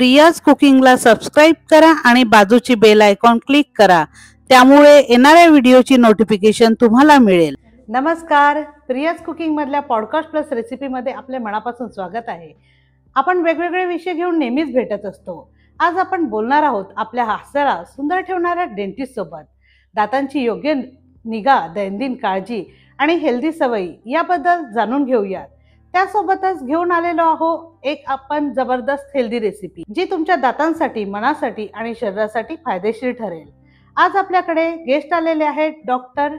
Priya's कुकिंगला subscribe करा आणि बाजूची बेल आयकॉन क्लिक करा, त्यामुळे येणाऱ्या व्हिडिओची नोटिफिकेशन तुम्हाला मिळेल। नमस्कार, प्रियाज कुकिंग मधल्या पॉडकास्ट प्लस रेसिपी मध्ये आपले मनापासून स्वागत आहे। आपण वेगवेगळे विषय घेऊन नेहमीच भेटत असतो। आज आपण बोलणार आहोत आपल्या हास्याला सुंदर ठेवणाऱ्या डेंटिस्ट सोबत। दातांची योग्य निगा, दैनंदिन काळजी आणि हेल्दी सवयी याबद्दल जाणून घेऊया। त्यासोबतच घेऊन आलेलो आहोत एक आपण जबरदस्त हेल्दी रेसिपी, जी तुमच्या दातांसाठी, मनासाठी आणि शरीरासाठी फायदेशीर ठरेल। आज आपल्याकडे गेस्ट आलेले आहेत डॉक्टर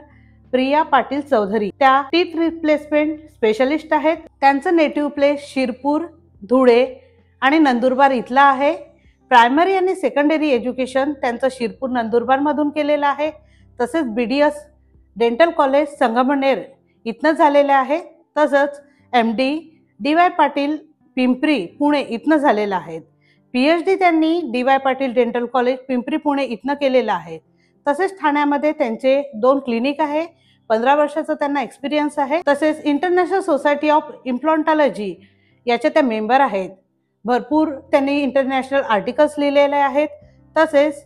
प्रिया पाटील चौधरी। त्या टीथ रिप्लेसमेंट स्पेशलिस्ट आहेत। त्यांचं नेटिव्ह प्लेस शिरपूर, धुळे आणि नंदुरबार इथला आहे। प्रायमरी आणि सेकंडरी एज्युकेशन त्यांचं शिरपूर, नंदुरबार मधून केलेलं आहे। तसेच BDS डेंटल कॉलेज संगमनेर इथनं झालेलं आहे। तसंच MD DY पाटील पिंपरी, पुणे इथनं झालेलं आहे। PhD त्यांनी DY Patil dental college Pimpri, Pune इथनं केलेलं आहे। तसेच ठाण्यामध्ये त्यांचे 2 क्लिनिक आहे। 15 वर्षाचा त्यांना एक्सपिरियन्स आहे। तसेच इंटरनॅशनल सोसायटी ऑफ इम्प्लांटॉलॉजी याचे त्या मेंबर आहेत। भरपूर त्यांनी इंटरनॅशनल आर्टिकल्स लिहिलेले आहेत। तसेच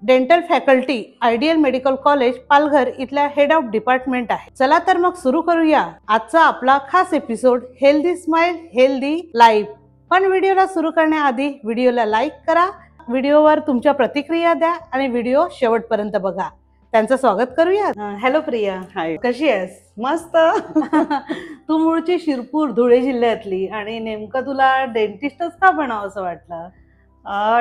dental faculty ideal medical college Palghar इथल्या हेड ऑफ डिपार्टमेंट आहे। चला तर मग सुरू करूया आजचा आपला खास episode, healthy smile healthy life. पण व्हिडिओला सुरू करण्याआधी व्हिडिओला लाईक करा, व्हिडिओवर तुमच्या प्रतिक्रिया द्या आणि व्हिडिओ शेवटपर्यंत बघा। त्यांचं स्वागत करूया। हॅलो प्रिया, हाय, कशी आहेस? मस्त। तू मूळची शिरपूर, धुळे जिल्ह्यातली, आणि नेमकं तुला डेंटिस्टच का बनावं असं वाटलं?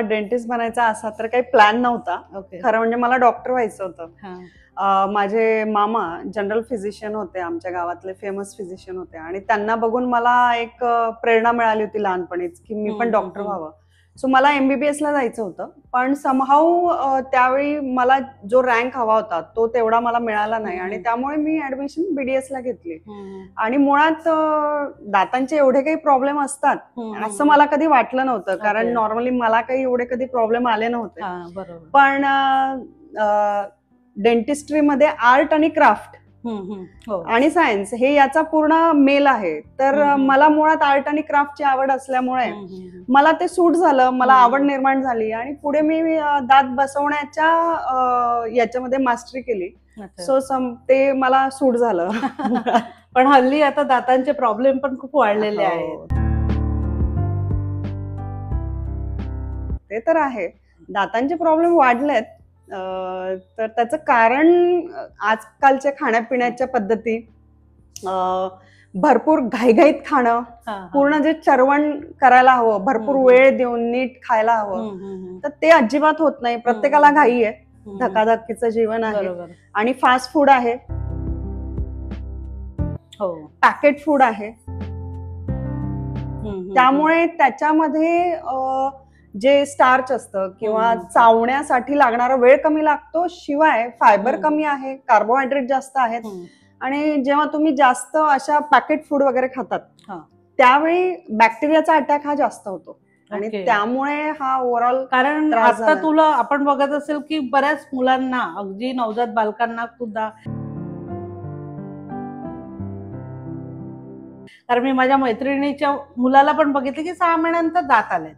डेंटिस्ट बनायचा असा तर काही प्लॅन नव्हता। खरं म्हणजे मला डॉक्टर व्हायचं होतं। माझे मामा जनरल फिजिशियन होते, आमच्या गावातले फेमस फिजिशियन होते, आणि त्यांना बघून मला एक प्रेरणा मिळाली होती लहानपणीच की मी पण डॉक्टर व्हावं। सो मला MBBS ला जायचं होतं, पण समहाऊ त्यावेळी मला जो रँक हवा होता तो तेवढा मला मिळाला नाही, आणि त्यामुळे मी ऍडमिशन BDS ला घेतली। आणि मुळात दातांचे एवढे काही प्रॉब्लेम असतात असं मला कधी वाटलं नव्हतं, कारण नॉर्मली मला काही एवढे कधी प्रॉब्लेम आले नव्हते। पण डेंटिस्ट्री मध्ये आर्ट आणि क्राफ्ट आणि सायन्स हे याचा पूर्ण मेल आहे। तर मला मुळात आर्ट आणि क्राफ्टची आवड असल्यामुळे मला ते सूट झालं, मला आवड निर्माण झाली, आणि पुढे मी दात बसवण्याच्या याच्यामध्ये मास्टरी केली। सो ते मला सूट झालं। पण हल्ली आता दातांचे प्रॉब्लेम पण खूप वाढलेले आहेत। ते तर आहे, दातांचे प्रॉब्लेम वाढलेत। तर त्याचं कारण आजकालच्या खाण्यापिण्याच्या पद्धती, भरपूर घाईघाईत खाणं, पूर्ण जे चरवण करायला हवं, भरपूर वेळ देऊन नीट खायला हवं, तर ते अजिबात होत नाही। प्रत्येकाला घाई आहे, धकाधकीचं जीवन आहे, आणि फास्ट फूड आहे, पॅकेट फूड आहे। त्यामुळे त्याच्यामध्ये जे स्टार्च असतं किंवा चावण्यासाठी लागणारा वेळ कमी लागतो, शिवाय फायबर कमी आहे, कार्बोहायड्रेट जास्त आहेत, आणि जेव्हा तुम्ही जास्त अशा पॅकेट फूड वगैरे खातात त्यावेळी बॅक्टेरियाचा अटॅक हा जास्त होतो, आणि त्यामुळे हा ओव्हरऑल, कारण आता तुला आपण बघत असेल की बऱ्याच मुलांना, अगदी नवजात बालकांना सुद्धा, कारण मी माझ्या मैत्रिणीच्या मुलाला पण बघितलं की 6 महिन्यानंतर दात आले,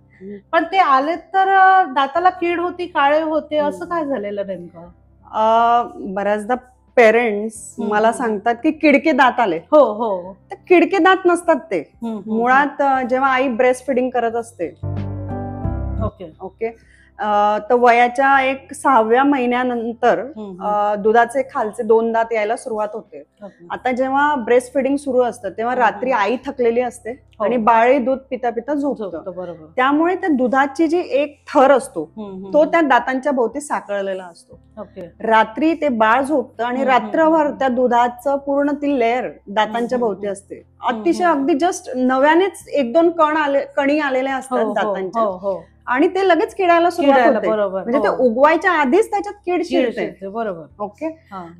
पण ते आले तर दाताला कीड होती, काळे होते, असं काय झालेलं नेमकं? बऱ्याचदा पेरेंट्स मला सांगतात की किडके दात आले। तर किडके दात नसतात ते। मुळात जेव्हा आई ब्रेस्ट फिडिंग करत असते, तर वयाच्या 6व्या महिन्यानंतर दुधाचे खालचे 2 दात यायला सुरुवात होते। आता जेव्हा ब्रेस्ट फिडिंग सुरू असतं तेव्हा रात्री आई थकलेली असते आणि बाळही दूध पिता पिता झोपतं, त्यामुळे त्या दुधाची जी एक थर असतो तो त्या दातांच्या भोवती साकळलेला असतो। रात्री ते बाळ झोपतं आणि रात्रभर त्या दुधाचं पूर्ण ती लेअर दातांच्या भोवती असते। अतिशय अगदी जस्ट नव्यानेच 1-2 कणी आलेल्या असतात दातांच्या, आणि ते लगेच किडायला सुरुवात होते, म्हणजे ते उगवायच्या आधीच त्याच्यात कीड शिरते। ओके,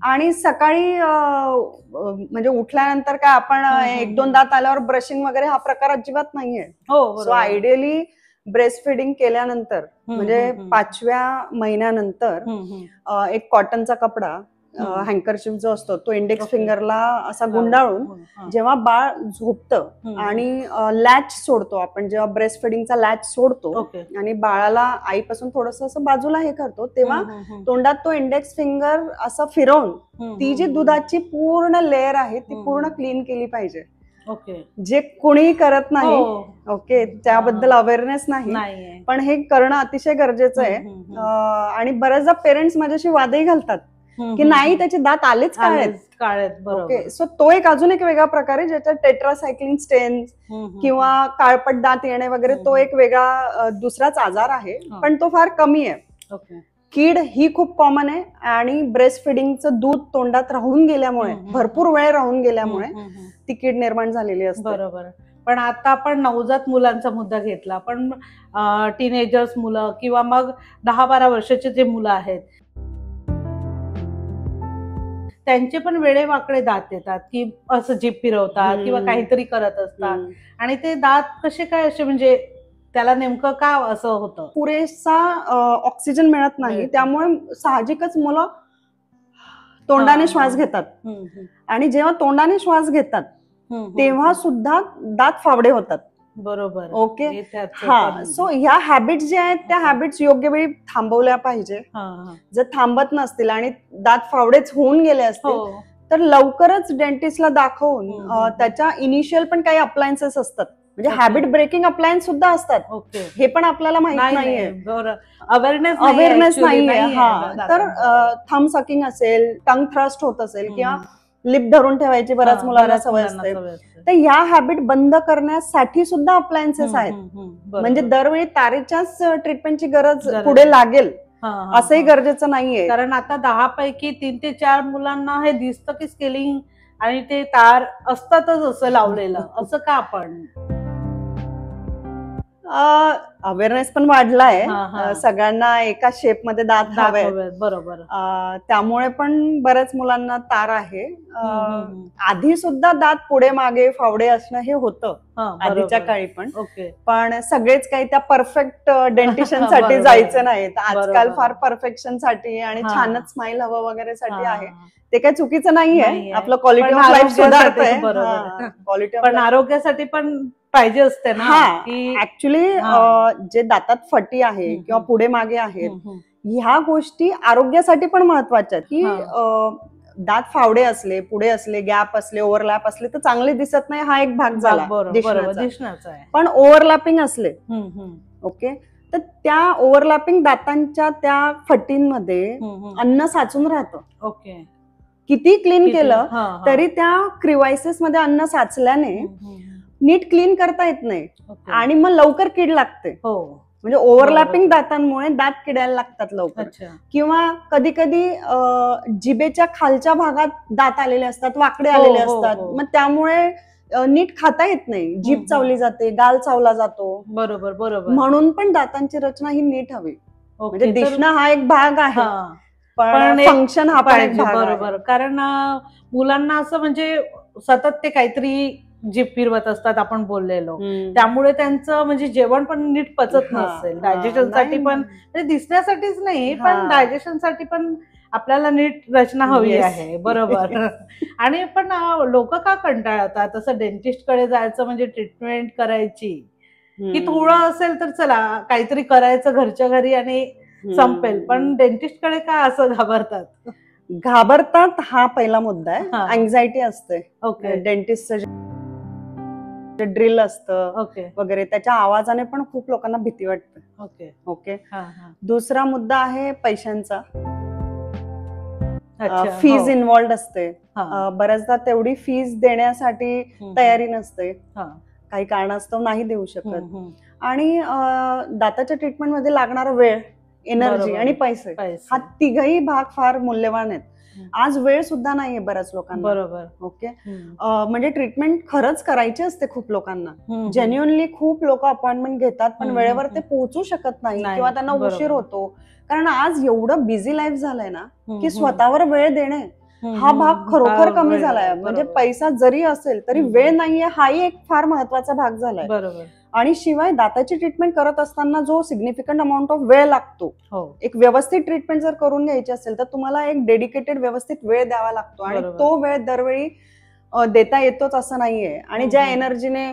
आणि सकाळी म्हणजे उठल्यानंतर काय आपण 1-2 दात आल्यावर ब्रशिंग वगैरे हा प्रकार अजिबात नाहीये। सो आयडियली ब्रेस्ट फिडिंग केल्यानंतर, म्हणजे 5व्या महिन्यानंतर एक कॉटनचा कपडा हँकरशिप जो असतो तो इंडेक्स Okay. फिंगरला असा गुंडाळून जेव्हा बाळ झोपतं आणि लॅच सोडतो आपण, जेव्हा ब्रेस्ट फिडिंगचा लॅच सोडतो ओके आणि बाळाला आईपासून थोडस असं बाजूला हे करतो, तेव्हा तोंडात तो इंडेक्स फिंगर असं फिरवून ती जी दुधाची पूर्ण लेअर आहे ती पूर्ण क्लीन केली पाहिजे. ओके जे कोणीही करत नाही. हो. ओके, त्याबद्दल अवेअरनेस नाही, नाहीये. पण हे करणं अतिशय गरजेचं आहे. आणि बऱ्याचदा पेरेंट्स माझ्याशी वादही घालतात की नाही त्याचे दात आलेच काळेत. ओके, सो तो एक अजून एक वेगळा प्रकार आहे ज्याच्यात टेट्रासायक्लिन स्टेन्स किंवा काळपट दात येणे वगैरे तो एक वेगळा दुसराच आजार आहे, पण तो फार कमी आहे. कीड ही खूप कॉमन आहे आणि ब्रेस्ट फिडिंगचं दूध तोंडात राहून गेल्यामुळे, भरपूर वेळ राहून गेल्यामुळे ती कीड निर्माण झालेली असते. बरोबर. पण आता आपण नवजात मुलांचा मुद्दा घेतला, पण टीनेजर्स मुलं किंवा मग 10-12 वर्षाचे जे मुलं आहेत त्यांचे पण वेडेवाकडे दात येतात की असं जीभ फिरवतात किंवा काहीतरी करत असतात आणि ते दात कसे काय असे, म्हणजे त्याला नेमकं का असं होतं? पुरेसा ऑक्सिजन मिळत नाही, त्यामुळे साहजिकच मुलं तोंडाने श्वास घेतात आणि जेव्हा तोंडाने श्वास घेतात तेव्हा सुद्धा दात फावडे होतात. बरोबर. ओके, हा. सो ह्या हॅबिट्स ज्या आहेत त्या हॅबिट्स योग्य वेळी थांबवल्या पाहिजे. जर थांबत नसतील आणि दात फावडेच होऊन गेले असतील तर लवकरच डेंटिस्टला दाखवून त्याच्या इनिशियल पण काही अप्लायन्सेस असतात, म्हणजे हॅबिट ब्रेकिंग अप्लायन्स सुद्धा असतात. हे पण आपल्याला माहित नाहीये, अवेअरनेस नाहीये. हा, तर थंब सकिंग असेल, टंग थ्रस्ट होत असेल किंवा लिप धरून ठेवायची बऱ्याच मुलांना सवय असते, तर ह्या हॅबिट बंद करण्यासाठी सुद्धा अप्लायन्सेस आहेत. म्हणजे दरवेळी तारेच्याच ट्रीटमेंटची गरज पुढे लागेल असंही गरजेचं नाहीये. कारण आता 10 पैकी 3 ते 4 मुलांना हे दिसतं की स्केलिंग आणि ते तार असतातच असं लावलेलं, असं का आपण? अवेअरनेस पण वाढलाय, सगळ्यांना एका शेप मध्ये दात हवे. बरोबर. त्यामुळे पण बऱ्याच मुलांना तार आहे. आधी सुद्धा दात पुढे मागे फावडे असणं हे होतं आधीच्या काळी पण सगळेच काही त्या परफेक्ट डेंटिशन साठी जायचं नाही. आजकाल फार परफेक्शन साठी आणि छानच स्माइल हवं वगैरे साठी आहे, ते काही चुकीचं नाहीये. आपलं क्वालिटी ऑफ लाईफ सुधारतंय. क्वालिटी पण आरोग्यासाठी पण पाहिजे असते ना. ऍक्च्युली जे दातात फटी आहे किंवा पुढे मागे आहेत ह्या गोष्टी आरोग्यासाठी पण महत्वाच्या आहेत. की दात फावडे असले, पुढे असले, गॅप असले, ओव्हरलॅप असले तर चांगले दिसत नाही, हा एक भाग झाला दिसण्याचा. पण ओव्हरलॅपिंग असले, ओके, तर त्या ओव्हरलॅपिंग दातांच्या त्या फटींमध्ये अन्न साचून राहतं. ओके, किती क्लीन केलं तरी त्या क्रिवायसिस मध्ये अन्न साचल्याने नीट क्लीन करता येत नाही आणि मग लवकर कीड लागते. म्हणजे ओव्हरलॅपिंग दातांमुळे दात किडायला लागतात लवकर. किंवा कधी कधी जिभेच्या खालच्या भागात दात आलेले असतात, वाकडे आलेले असतात, मग त्यामुळे नीट खाता येत नाही, जीभ चावली जाते, गाल चावला जातो. बरोबर. म्हणून पण दातांची रचना ही नीट हवी. म्हणजे दिसणं हा एक भाग आहे, पण फंक्शन हा पण एक भाग आहे. बरोबर. कारण मुलांना असं म्हणजे सतत ते काहीतरी जीभ फिरवत असतात, आपण बोललेलो, त्यामुळे त्यांचं म्हणजे जेवण पण नीट पचत नसेल. डायजेशन साठी पण, दिसण्यासाठीच नाही पण डायजेशन साठी पण आपल्याला नीट रचना हवी आहे. बरोबर. आणि पण लोक का कंटाळतात असं डेंटिस्ट कडे जायचं, म्हणजे ट्रीटमेंट करायची की थोडं असेल तर चला काहीतरी करायचं घरच्या घरी आणि संपेल, पण डेंटिस्ट कडे का असं घाबरतात? हा पहिला मुद्दा आहे. अँझायटी असते. डेंटिस्टचं ड्रिल असतं वगैरे, त्याच्या आवाजाने पण खूप लोकांना भीती वाटते. ओके. दुसरा मुद्दा आहे पैशांचा. फीज इन्व्हॉल्ड असते. बऱ्याचदा तेवढी फीज देण्यासाठी तयारी नसते, काही कारणास्तव नाही देऊ शकत. आणि दाताच्या ट्रीटमेंट मध्ये लागणारा वेळ, एनर्जी आणि पैसे, हा तिघही भाग फार मूल्यवान आहेत. आज वेळ सुद्धा नाहीये बऱ्याच लोकांना. बरोबर. ओके. म्हणजे ट्रीटमेंट खरंच करायची असते खूप लोकांना. जेन्युअनली खूप लोक अपॉइंटमेंट घेतात पण वेळेवर ते पोहोचू शकत नाही किंवा त्यांना उशीर होतो. कारण आज एवढं बिझी लाईफ झालंय ना की स्वतःवर वेळ देणे हा भाग खरोखर कमी झालाय. म्हणजे पैसा जरी असेल तरी वेळ नाहीये, हाही एक फार महत्वाचा भाग झालाय. आणि शिवाय दाताची ट्रीटमेंट करत असताना जो सिग्निफिकंट अमाऊंट ऑफ वेळ लागतो, एक व्यवस्थित ट्रीटमेंट जर करून घ्यायची असेल तर तुम्हाला एक डेडिकेटेड व्यवस्थित वेळ द्यावा लागतो आणि तो वेळ दरवेळी देता येतोच असं नाहीये. आणि ज्या एनर्जीने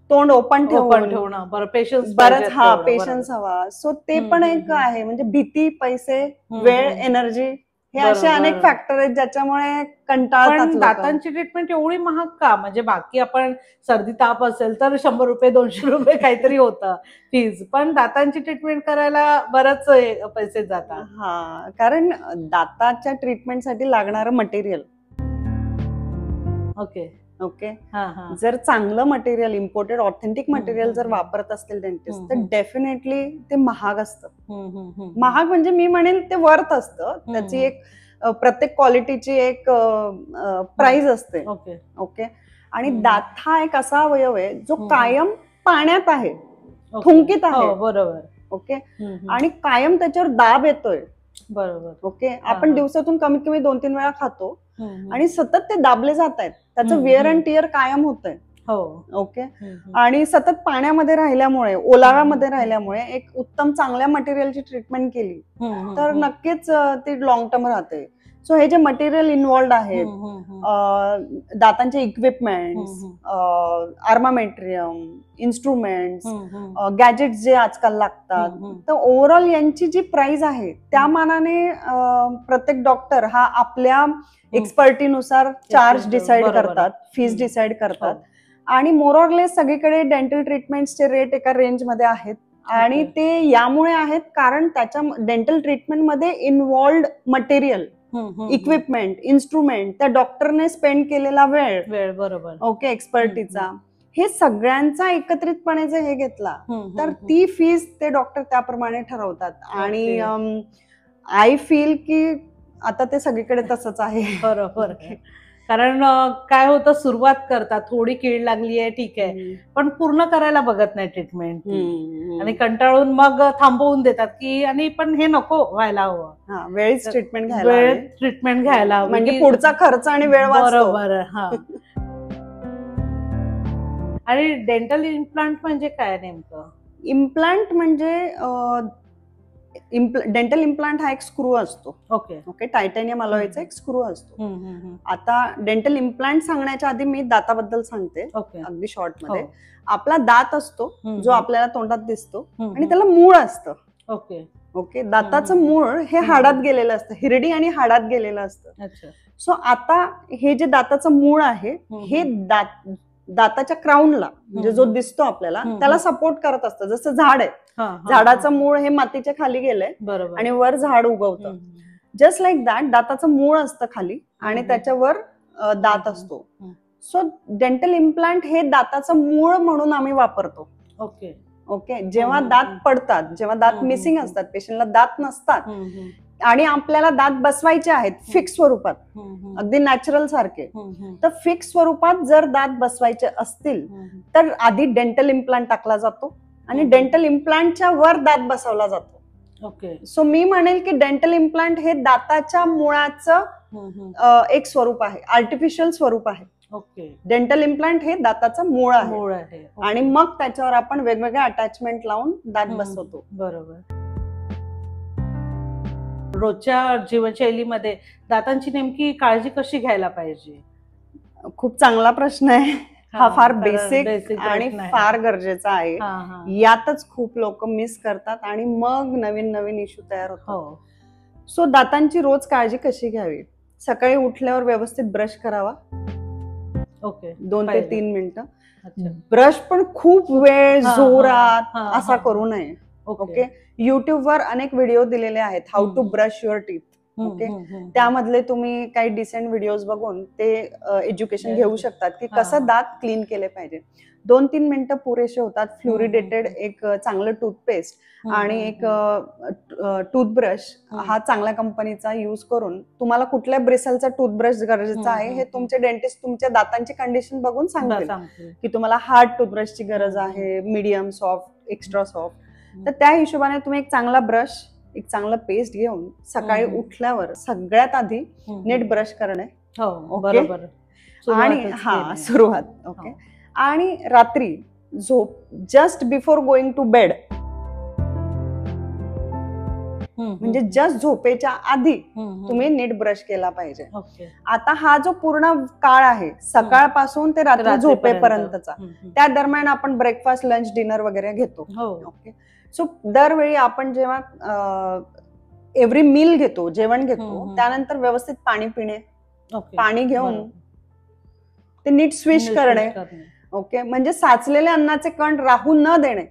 तोंड ओपन ठेवणं, पेशन्स हवा. सो ते पण एक आहे. म्हणजे भीती, पैसे, वेळ, एनर्जी हे असे अनेक फॅक्टर आहेत ज्याच्यामुळे कंटाळतात. दातांची ट्रीटमेंट एवढी महाग का? म्हणजे बाकी आपण सर्दी ताप असेल तर 100 रुपये 200 रुपये काहीतरी होतं फीज, पण दातांची ट्रीटमेंट करायला बरंच पैसे जातात. हा, कारण दाताच्या ट्रीटमेंटसाठी लागणारं मटेरियल ओके जर चांगलं मटेरियल, इम्पोर्टेड ऑथेंटिक मटेरियल जर वापरत असतील डेंटिस्ट तर डेफिनेटली ते महाग असतं. महाग म्हणजे मी म्हणेल ते वर्थ असतं. त्याची एक प्रत्येक क्वालिटीची एक प्राइस असते. ओके. आणि दात हा एक असा अवयव आहे जो कायम पाण्यात आहे, थुंकीत आहे. बरोबर. ओके. आणि कायम त्याच्यावर दाब येतोय. बरोबर. ओके. आपण दिवसातून कमीत कमी 2-3 वेळा खातो आणि सतत ते दाबले जात आहेत. त्याचं वेअर अँड टिअर कायम होतंय. ओके. आणि सतत पाण्यामध्ये राहिल्यामुळे, ओलाव्यामध्ये राहिल्यामुळे एक उत्तम चांगल्या मटेरियलची ट्रीटमेंट केली तर नक्कीच ती लॉंग टर्म राहते. सो हे जे मटेरियल इन्व्हॉल्ड आहेत, दातांचे इक्विपमेंट्स, आर्मामेंट्रियम, इन्स्ट्रुमेंट्स, गॅजेट्स जे आजकाल लागतात, तर ओव्हरऑल यांची जी प्राइस आहे त्या मानाने प्रत्येक डॉक्टर हा आपल्या एक्सपर्टीनुसार चार्ज डिसाइड करतात, फीस डिसाइड करतात. आणि मोर ऑर लेस सगळीकडे डेंटल ट्रीटमेंटचे रेट एका रेंजमध्ये आहेत. आणि ते यामुळे आहेत कारण त्याच्या डेंटल ट्रीटमेंटमध्ये इन्व्हॉल्ड मटेरियल, इक्विपमेंट, इन्स्ट्रुमेंट, त्या डॉक्टरने स्पेंड केलेला वेळ, बरोबर, ओके, एक्सपर्टीचा, हे सगळ्यांचा एकत्रितपणे जर हे घेतला तर ती फीस ते डॉक्टर त्याप्रमाणे ठरवतात. आणि आय फील की आता ते सगळीकडे तसंच आहे. बरोबर. कारण काय होतं, सुरुवात करतात, थोडी कीड लागली आहे ठीक आहे, पण पूर्ण करायला बघत नाही ट्रीटमेंट आणि कंटाळून मग थांबवून देतात की, आणि पण हे नको व्हायला हवं. वेळीच ट्रीटमेंट घ्यायला हवं म्हणजे पुढचा खर्च आणि वेळ वाचतो. बरोबर. हा. आणि डेंटल इम्प्लांट म्हणजे काय नेमकं? इम्प्लांट म्हणजे डेंटल इम्प्लांट हा एक स्क्रू असतो. ओके. टायटॅनियम अलॉयचा एक स्क्रू असतो. आता डेंटल इम्प्लांट सांगण्याच्या आधी मी दाताबद्दल सांगते अगदी शॉर्ट मध्ये. आपला दात असतो जो आपल्याला तोंडात दिसतो आणि त्याला मूळ असतं. ओके. दाताचं मूळ हे हाडात गेलेलं असतं, हिरडी आणि हाडात गेलेलं असतं. सो आता हे जे दाताचं मूळ आहे हे दाताच्या क्राऊनला, म्हणजे जो दिसतो आपल्याला, त्याला सपोर्ट करत असतं. जसं झाड आहे, झाडाचं मूळ हे मातीच्या खाली गेलंय आणि वर झाड उगवतं. जस्ट लाईक दॅट दाताचं मूळ असतं खाली आणि त्याच्यावर दात असतो. सो डेंटल इम्प्लांट हे दाताचं मूळ म्हणून आम्ही वापरतो. ओके. जेव्हा दात पडतात, जेव्हा दात मिसिंग असतात, पेशंटला दात नसतात आणि आपल्याला दात बसवायचे आहेत फिक्स स्वरूपात, अगदी नॅचरल सारखे, तर फिक्स स्वरूपात जर दात बसवायचे असतील तर आधी डेंटल इम्प्लांट टाकला जातो आणि डेंटल इम्प्लांटच्या वर दात बसवला जातो. सो मी म्हणेल की डेंटल इम्प्लांट हे दाताच्या मुळाचं एक स्वरूप आहे, आर्टिफिशियल स्वरूप आहे. डेंटल इम्प्लांट हे दाताचं मूळ आहे आणि मग त्याच्यावर आपण वेगवेगळे अटॅचमेंट लावून दात बसवतो. बरोबर. रोजच्या जीवनशैलीमध्ये दातांची नेमकी काळजी कशी घ्यायला पाहिजे? खूप चांगला प्रश्न आहे हा. फार बेसिक आणि फार गरजेचा आहे. यातच खूप लोक मिस करतात आणि मग नवीन नवीन इश्यू तयार होतात. सो दातांची रोज काळजी कशी घ्यावी? सकाळी उठल्यावर व्यवस्थित ब्रश करावा. 2 ते 3 मिनिटं. ब्रश पण खूप वेळ जोरात असा करू नये. ओके. युट्यूबवर अनेक व्हिडिओ दिलेले आहेत, how to brush your teeth. Okay. त्यामधले तुम्ही काही डिसेंट व्हिडिओज बघून ते एज्युकेशन घेऊ शकतात की कसं दात क्लीन केले पाहिजे. 2-3 मिनिटं पुरेसे होतात. फ्लुरिडेटेड एक चांगलं टूथपेस्ट आणि एक टूथब्रश हा चांगल्या कंपनीचा यूज करून, तुम्हाला कुठल्या ब्रिसलचा टूथब्रश गरजेचा आहे हे तुमचे डेंटिस्ट तुमच्या दातांची कंडिशन बघून सांगतील की तुम्हाला हार्ड टूथब्रशची गरज आहे, मीडियम सॉफ्ट, एक्स्ट्रा सॉफ्ट. तर त्या हिशोबाने तुम्ही एक चांगला ब्रश, एक चांगलं पेस्ट घेऊन सकाळी उठल्यावर सगळ्यात आधी नीट ब्रश करणे. बरोबर. आणि सुरुवात. ओके. आणि रात्री झोप just before going to bed, म्हणजे जस्ट झोपेच्या आधी तुम्ही नीट ब्रश केला पाहिजे. आता हा जो पूर्ण काळ आहे सकाळपासून ते रात्री झोपेपर्यंतचा, त्या दरम्यान आपण ब्रेकफास्ट, लंच, डिनर वगैरे घेतो. ओके. सो दरवेळी आपण जेव्हा एव्हरी मील घेतो, जेवण घेतो, त्यानंतर व्यवस्थित पाणी पिणे, पाणी घेऊन ते नीट स्विश करणे. ओके. म्हणजे साचलेले अन्नाचे कण राहू न देणे.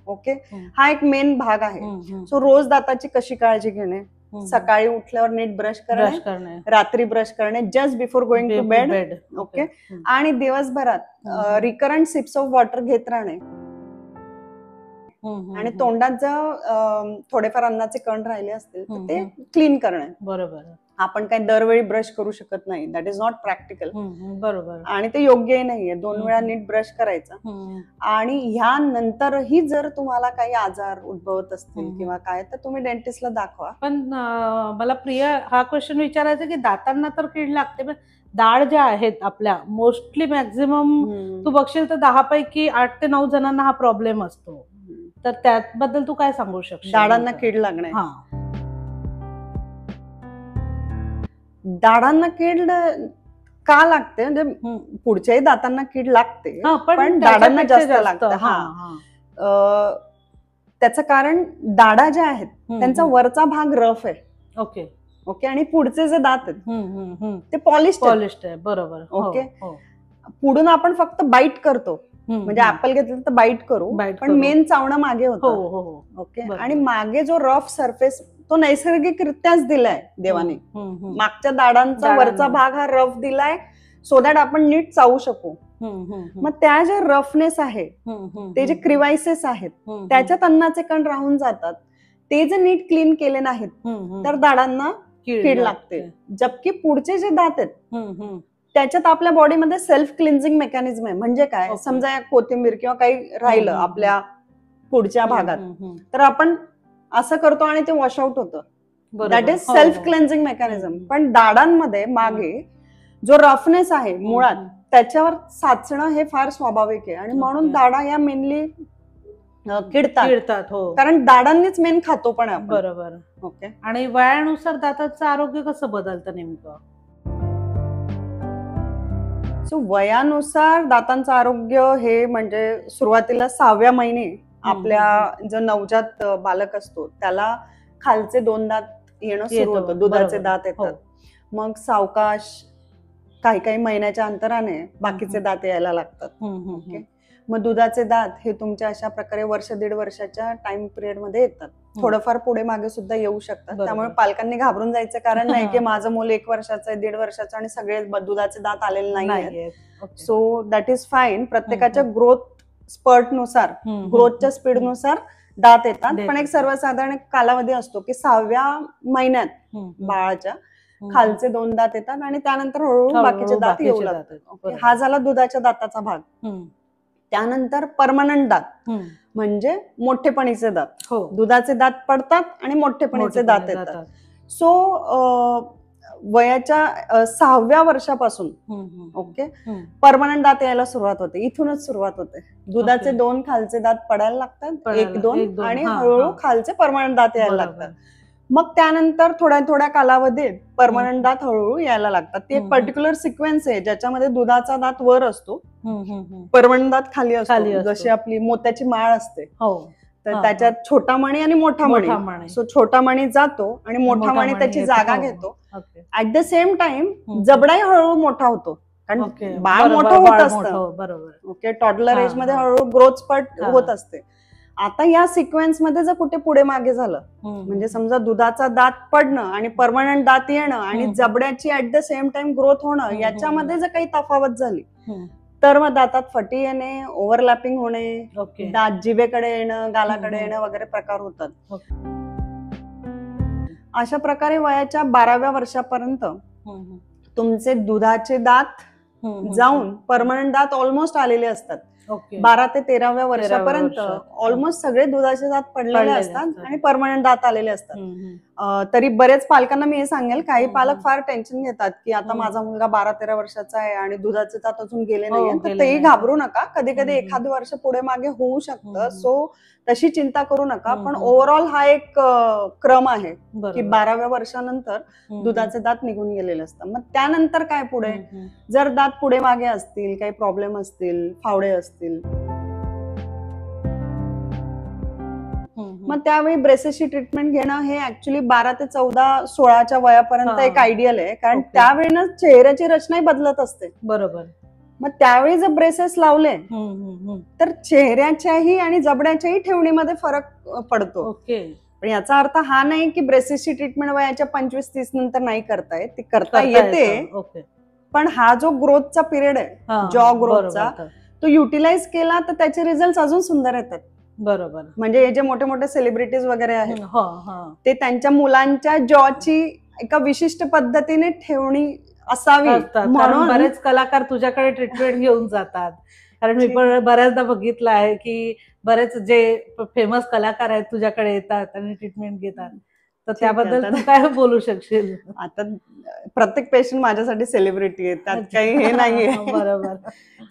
ओके. हा एक मेन भाग आहे. सो रोज दाताची कशी काळजी घेणे, सकाळी उठल्यावर नीट ब्रश करणे, रात्री ब्रश करणे just before going to bed. Okay. आणि दिवसभरात रिकरंट सिप्स ऑफ वॉटर घेत राहणे. आणि तोंडात जर थोडेफार अन्नाचे कण राहिले असतील तर ते क्लीन करणे. बरोबर. आपण काही दरवेळी ब्रश करू शकत नाही, दॅट इज नॉट प्रॅक्टिकल. बरोबर. आणि ते योग्यही नाहीये. 2 वेळा नीट ब्रश करायचा. आणि ह्यानंतरही जर तुम्हाला काही आजार उद्भवत असतील किंवा काय, तर तुम्ही डेंटिस्टला दाखवा. पण मला प्रिया हा क्वेश्चन विचारायचा की दातांना तर कीड लागते, पण दाढ ज्या आहेत आपल्या मोस्टली मॅक्झिमम तू बघशील तर 10 पैकी 8 ते 9 जणांना हा प्रॉब्लेम असतो. तर त्याबद्दल तू काय सांगू शकशील? दाढांना कीड लागणे. दाढांना कीड का लागते? म्हणजे पुढच्याही दातांना कीड लागते, पण दाढांना जास्त लागतं. त्याचं कारण दाढा ज्या आहेत त्यांचा वरचा भाग रफ आहे. ओके. ओके. आणि पुढचे जे दात आहेत ते पॉलिश्ड आहे. बरोबर. ओके. पुढून आपण फक्त बाईट करतो, म्हणजे ऍपल घेतलं तर बाईट करू, पण मेन चावणं मागे होतं. ओके. आणि मागे जो रफ सरफेस तो नैसर्गिकरित्याच दिलाय देवाने. मागच्या दाढांचा वरचा भाग हा रफ दिलाय सो दॅट आपण नीट चावू शकू. मग त्या जे रफनेस आहे, ते जे क्रिवायसेस आहेत, त्याच्यात अन्नाचे कण राहून जातात. ते जे नीट क्लीन केले नाहीत तर दाढांना कीड लागते. जबकी पुढचे जे दात आहेत त्याच्यात आपल्या बॉडीमध्ये सेल्फ क्लिन्झिंग मेकॅनिझम आहे. म्हणजे काय, समजा कोथिंबीर किंवा काही राहिलं आपल्या पुढच्या भागात, तर आपण असं करतो आणि ते वॉशआउट होतं. That is self cleansing mechanism. पण दाढांमध्ये मागे जो रफनेस आहे मुळात, त्याच्यावर साचणं हे फार स्वाभाविक आहे. आणि म्हणून दाढा या मेनली किडतात. कारण दाढांनीच मेन खातो पण आपण. बरोबर. ओके. आणि वयानुसार दाताचं आरोग्य कसं बदलतं नेमकं? सो वयानुसार दातांचं आरोग्य हे म्हणजे सुरुवातीला 6व्या महिने आपल्या जो नवजात बालक असतो त्याला खालचे 2 दात येणं सुरू होतं, दुधाचे दात येतात. मग सावकाश काही महिन्याच्या अंतराने बाकीचे दात यायला लागतात. ओके. मग दुधाचे दात हे तुमच्या अशा प्रकारे 1-1.5 वर्षाच्या टाइम पिरियड मध्ये येतात. थोडंफार पुढे मागे सुद्धा येऊ शकतात. त्यामुळे पालकांनी घाबरून जायचं कारण नाही की माझं मूल 1 वर्षाचं आहे, 1.5 वर्षाचं आणि सगळे दुधाचे दात आलेले नाही. So that is fine. प्रत्येकाच्या ग्रोथ स्पर्ट नुसार, ग्रोथच्या स्पीड नुसार दात येतात. पण एक सर्वसाधारण कालावधी असतो की 6व्या महिन्यात बाळाच्या खालचे 2 दात येतात आणि त्यानंतर हळूहळू बाकीचे दात येऊ लागतात. हा झाला दुधाच्या दाताचा भाग. त्यानंतर परमनंट दात म्हणजे मोठेपणीचे दात. दुधाचे दात पडतात आणि मोठेपणीचे दात येतात. सो वयाच्या 6व्या वर्षापासून ओके परमनंट दात यायला सुरुवात होते. इथूनच सुरुवात होते. दुधाचे 2 खालचे दात पडायला लागतात, 1-2 आणि हळूहळू खालचे परमनंट दात यायला लागतात. मग त्यानंतर थोड्या कालावधीत परमनंट दात हळूहळू यायला लागतात. ती एक पर्टिक्युलर सिक्वेन्स आहे ज्याच्यामध्ये दुधाचा दात वर असतो, परमनंट दात खाली असतो. जशी आपली मोत्याची माळ असते तर त्याच्यात छोटा मणी आणि मोठा मणी. सो छोटा मणी जातो आणि मोठा मणी त्याची जागा घेतो. ऍट द सेम टाइम जबडाही हळूहळू मोठा होतो कारण बाळ मोठं होत असतं. ओके. टॉडलर एज मध्ये हळूहळू ग्रोथ स्पर्ट होत असते. आता या सिक्वेन्स मध्ये जर कुठे पुढे मागे झालं, म्हणजे समजा दुधाचा दात पडणं आणि परमनंट दात येणं आणि जबड्याची at the same time growth होणं, याच्यामध्ये जर काही तफावत झाली तर मग दातात फटी येणे, ओव्हरलॅपिंग होणे, दात जिभेकडे येणं, गालाकडे येणं वगैरे प्रकार होतात. अशा प्रकारे वयाच्या 12व्या वर्षापर्यंत तुमचे दुधाचे दात जाऊन परमनंट दात ऑलमोस्ट आलेले असतात. 12 ते 13व्या वर्षापर्यंत ऑलमोस्ट सगळे दुधाचे दात पडलेले असतात आणि परमनंट दात आलेले असतात. तरी बरेच पालकांना मी हे सांगेल, काही पालक फार टेन्शन घेतात की आता माझा मुलगा 12-13 वर्षाचा आहे आणि दुधाचे दात अजून गेले नाहीये, तर तेही घाबरू नका. कधी कधी एखाद वर्ष पुढे मागे होऊ शकतं, सो तशी चिंता करू नका. पण ओव्हरऑल हा एक क्रम आहे की 12व्या वर्षानंतर दुधाचे दात निघून गेलेले असतात. मग त्यानंतर काय पुढे, जर दात पुढे मागे असतील, काही प्रॉब्लेम असतील, फावडे असतील, मग त्यावेळी ब्रेसेसची ट्रीटमेंट घेणं हे ऍक्च्युली 12 ते 14-16च्या वयापर्यंत एक आयडियल आहे, कारण त्यावेळी ना चेहऱ्याची रचनाही बदलत असते. बरोबर. मग त्यावेळी जर ब्रेसेस लावले तर चेहऱ्याच्याही आणि जबड्याच्याही ठेवणीमध्ये फरक पडतो. पण याचा अर्थ हा नाही की ब्रेसेसची ट्रीटमेंट वयाच्या 25-30 नंतर नाही करता येत, ती करता येते. पण हा जो ग्रोथचा पिरियड आहे, जॉ ग्रोथचा, तो युटिलाइज केला तर त्याचे रिझल्ट अजून सुंदर येतात. बरोबर. म्हणजे हे जे मोठे मोठे सेलिब्रिटीज वगैरे आहेत ते त्यांच्या मुलांच्या जॉची एका विशिष्ट पद्धतीने ठेवणी असावी म्हणून बरेच कलाकार तुझ्याकडे ट्रीटमेंट घेऊन जातात. कारण मी पण बऱ्याचदा बघितलं आहे की बरेच जे फेमस कलाकार आहेत तुझ्याकडे येतात आणि ट्रीटमेंट घेतात. तर त्याबद्दल तू काय बोलू शकशील? आता प्रत्येक पेशंट माझ्यासाठी सेलिब्रिटी आहे, त्यात काही हे नाहीये. बरोबर.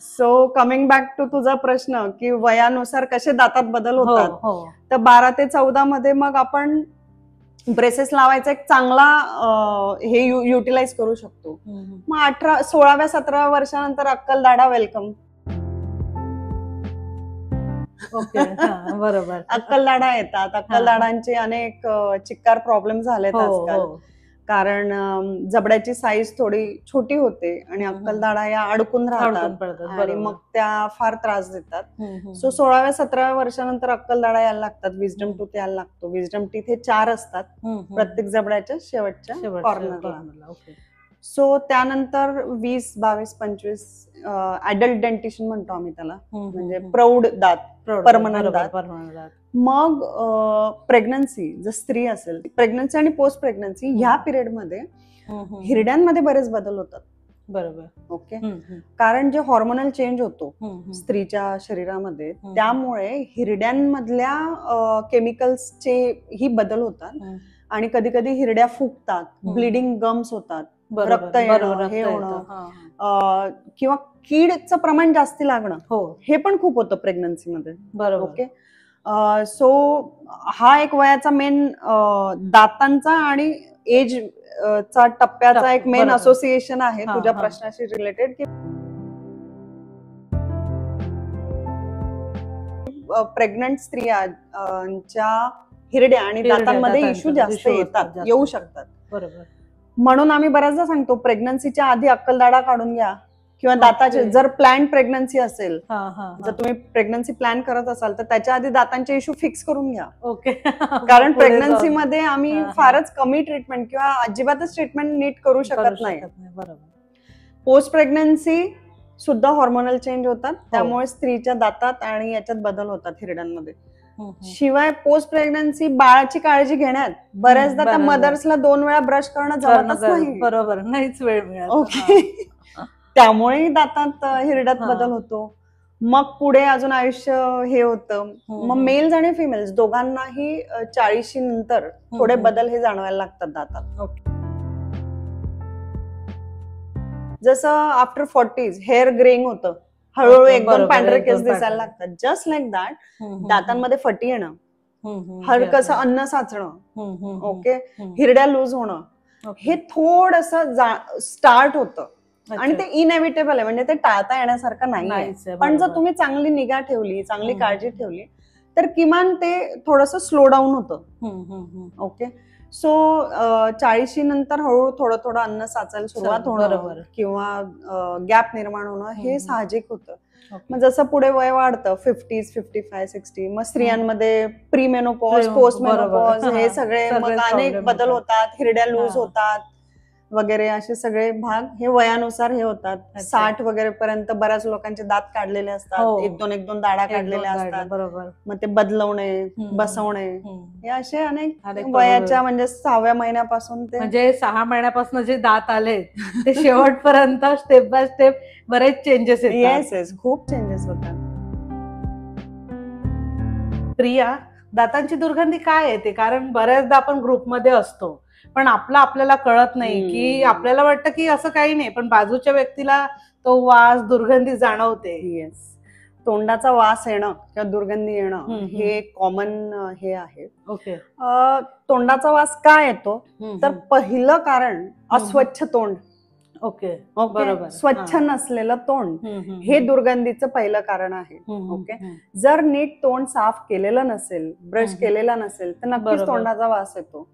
सो कमिंग बॅक टू तुझा प्रश्न की वयानुसार कसे दातात बदल होतात, तर 12 ते 14 मध्ये मग आपण ब्रेसेस लावायचा एक चांगला हे युटिलाइज करू शकतो. मग 16व्या-17व्या वर्षानंतर अक्कलदाढा वेलकम. बरोबर. अक्कलदाढा येतात. अक्कलदाढांचे अनेक चिक्कार प्रॉब्लेम झालेत आजकाल, कारण जबड्याची साईज थोडी छोटी होते आणि अक्कलदाढा या अडकून राहतात आणि मग त्या फार त्रास देतात. सो 16व्या-17व्या वर्षानंतर अक्कलदाढा यायला लागतात, विजडम टूथ यायला लागतो. विजडम टीथ हे 4 असतात प्रत्येक जबड्याच्या शेवटच्या कॉर्नरला. सो त्यानंतर 20, 22, 25 अडल्ट डेंटिशन म्हणतो आम्ही त्याला, म्हणजे प्रौढ दात, परमनंट दात. मग प्रेग्नन्सी, जर स्त्री असेल, प्रेग्नन्सी आणि पोस्ट प्रेग्नन्सी ह्या पिरियड मध्ये हिरड्यांमध्ये बरेच बदल होतात. बरोबर. ओके. कारण जे हॉर्मोनल चेंज होतो स्त्रीच्या शरीरामध्ये, त्यामुळे हिरड्यांमधल्या केमिकल्सचे ही बदल होतात आणि कधी कधी हिरड्या फुगतात, ब्लिडिंग गम्स होतात, रक्त येणं, हे होणं, किंवा कीडचं प्रमाण जास्ती लागणं, हे पण खूप होतं प्रेग्नन्सी मध्ये. बरोबर. ओके. सो हा एक वयाचा मेन दातांचा आणि एज चा टप्प्याचा एक मेन असोसिएशन आहे तुझ्या प्रश्नाशी रिलेटेड, की प्रेग्नंट स्त्रियांच्या हिरड्या आणि दातांमध्ये इश्यू जास्त येऊ शकतात. बरोबर. म्हणून आम्ही बऱ्याचदा सांगतो प्रेग्नन्सीच्या आधी अक्कलदाढा काढून घ्या, किंवा दाताचे जर प्लॅन प्रेग्नन्सी असेल, जर तुम्ही प्रेग्नन्सी प्लॅन करत असाल तर त्याच्या आधी दातांचे इश्यू फिक्स करून घ्या. ओके. कारण प्रेग्नन्सी मध्ये आम्ही फारच कमी ट्रीटमेंट किंवा अजिबातच ट्रीटमेंट नीट करू शकत नाही. पोस्ट प्रेग्नन्सी सुद्धा हॉर्मोनल चेंज होतात, त्यामुळे स्त्रीच्या दातात आणि याच्यात बदल होतात हिरड्यांमध्ये. शिवाय पोस्ट प्रेग्नन्सी बाळाची काळजी घेण्यात बऱ्याचदा त्या मदर्सला 2 वेळा ब्रश करणं जमतच नाही. बरोबर, नाहीच वेळ मिळत. ओके. त्यामुळेही दातात हिरड्यात बदल होतो. मग पुढे अजून आयुष्य हे होतं. मग मेल्स आणि फिमेल्स दोघांनाही 40 नंतर थोडे बदल हे जाणवायला लागतात दातात. जसं आफ्टर 40s हेअर ग्रेइंग होतं, हळूहळू 1-2 पांढरे केस दिसायला लागतात. जस्ट लाईक दॅट दातांमध्ये फटी येणं, हलकसं अन्न साचणं, ओके, हिरड्या लूज होणं, हे थोडंसं स्टार्ट होतं. आणि ते इनएव्हिटेबल आहे, म्हणजे ते टाळता येण्यासारखं नाही. पण जर तुम्ही चांगली निगा ठेवली, चांगली काळजी ठेवली, तर किमान ते थोडंसं स्लो डाऊन होतं. ओके. सो 40 नंतर हळूहळू थोडं थोडं अन्न साचायला सुरुवात होणं किंवा गॅप निर्माण होणं हे साहजिक होतं. मग जसं पुढे वय वाढतं 50s, 55, 60, मग स्त्रियांमध्ये प्री मेनोपॉज, पोस्ट मेनोपॉज हे सगळे मग अनेक बदल होतात, हिरड्या लूज होतात वगैरे, असे सगळे भाग हे वयानुसार हे होतात. 60 वगैरे पर्यंत बऱ्याच लोकांचे दात काढलेले असतात, 1-2 दाढा काढलेल्या असतात. बरोबर. मग ते बदलवणे, बसवणे, हे असे अनेक वयाच्या म्हणजे 6व्या महिन्यापासून ते, म्हणजे 6 महिन्यापासून जे दात आले ते शेवटपर्यंत स्टेप बाय स्टेप बरेच चेंजेस येतात. येस, खूप चेंजेस होतात. प्रिया, दातांची दुर्गंधी काय येते? कारण बऱ्याचदा आपण ग्रुपमध्ये असतो पण आपल्याला कळत नाही की आपल्याला वाटतं की असं काही नाही, पण बाजूच्या व्यक्तीला तो वास दुर्गंधी जाणवते. येस, तोंडाचा वास येणं किंवा दुर्गंधी येणं हे कॉमन हे आहे. ओके. तोंडाचा वास का येतो तर पहिलं कारण अस्वच्छ तोंड. ओके. बरोबर. स्वच्छ नसलेलं तोंड हे दुर्गंधीचं पहिलं कारण आहे. ओके. जर नीट तोंड साफ केलेलं नसेल, ब्रश केलेला नसेल तर नक्कीच तोंडाचा वास येतो.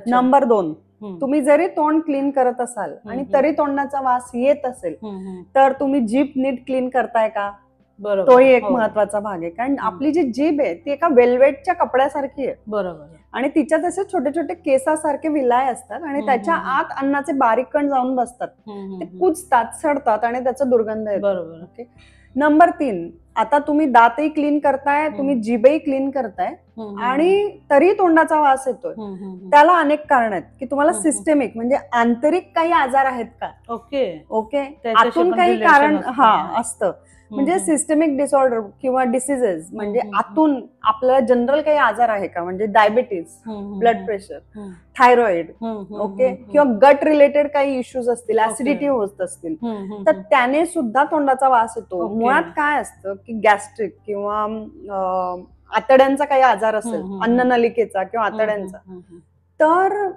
नंबर 2, तुम्ही जरी तोंड क्लीन करत असाल आणि तरी तोंडाचा वास येत असेल तर तुम्ही जीभ नीट क्लीन करताय का? तोही एक महत्वाचा भाग आहे. कारण आपली जी जीभ आहे ती एका वेल्वेटच्या कपड्यासारखी आहे. बरोबर. आणि तिच्यात असे छोटे छोटे केसासारखे विलाय असतात आणि त्याच्या आत अन्नाचे बारीक कण जाऊन बसतात, ते कुजतात, सडतात आणि त्याचा दुर्गंध येतो. बरोबर. ओके. नंबर 3, आता तुम्ही दातही क्लीन करताय, तुम्ही जीभही क्लीन करताय आणि तरी तोंडाचा वास येतोय. त्याला अनेक कारण आहेत की तुम्हाला सिस्टेमिक म्हणजे आंतरिक काही आजार आहेत का. ओके. आतून काही कारण असतं म्हणजे सिस्टेमिक डिसऑर्डर किंवा डिसीजेस म्हणजे आतून आपल्याला जनरल काही आजार आहे का, म्हणजे diabetes, blood pressure, thyroid, okay, किंवा गट रिलेटेड काही इश्यूज असतील, ऍसिडिटी होत असतील तर त्याने सुद्धा तोंडाचा वास येतो. मुळात काय असतं की गॅस्ट्रिक किंवा आतड्यांचा काही आजार असेल, अन्ननलिकेचा किंवा आतड्यांचा, तर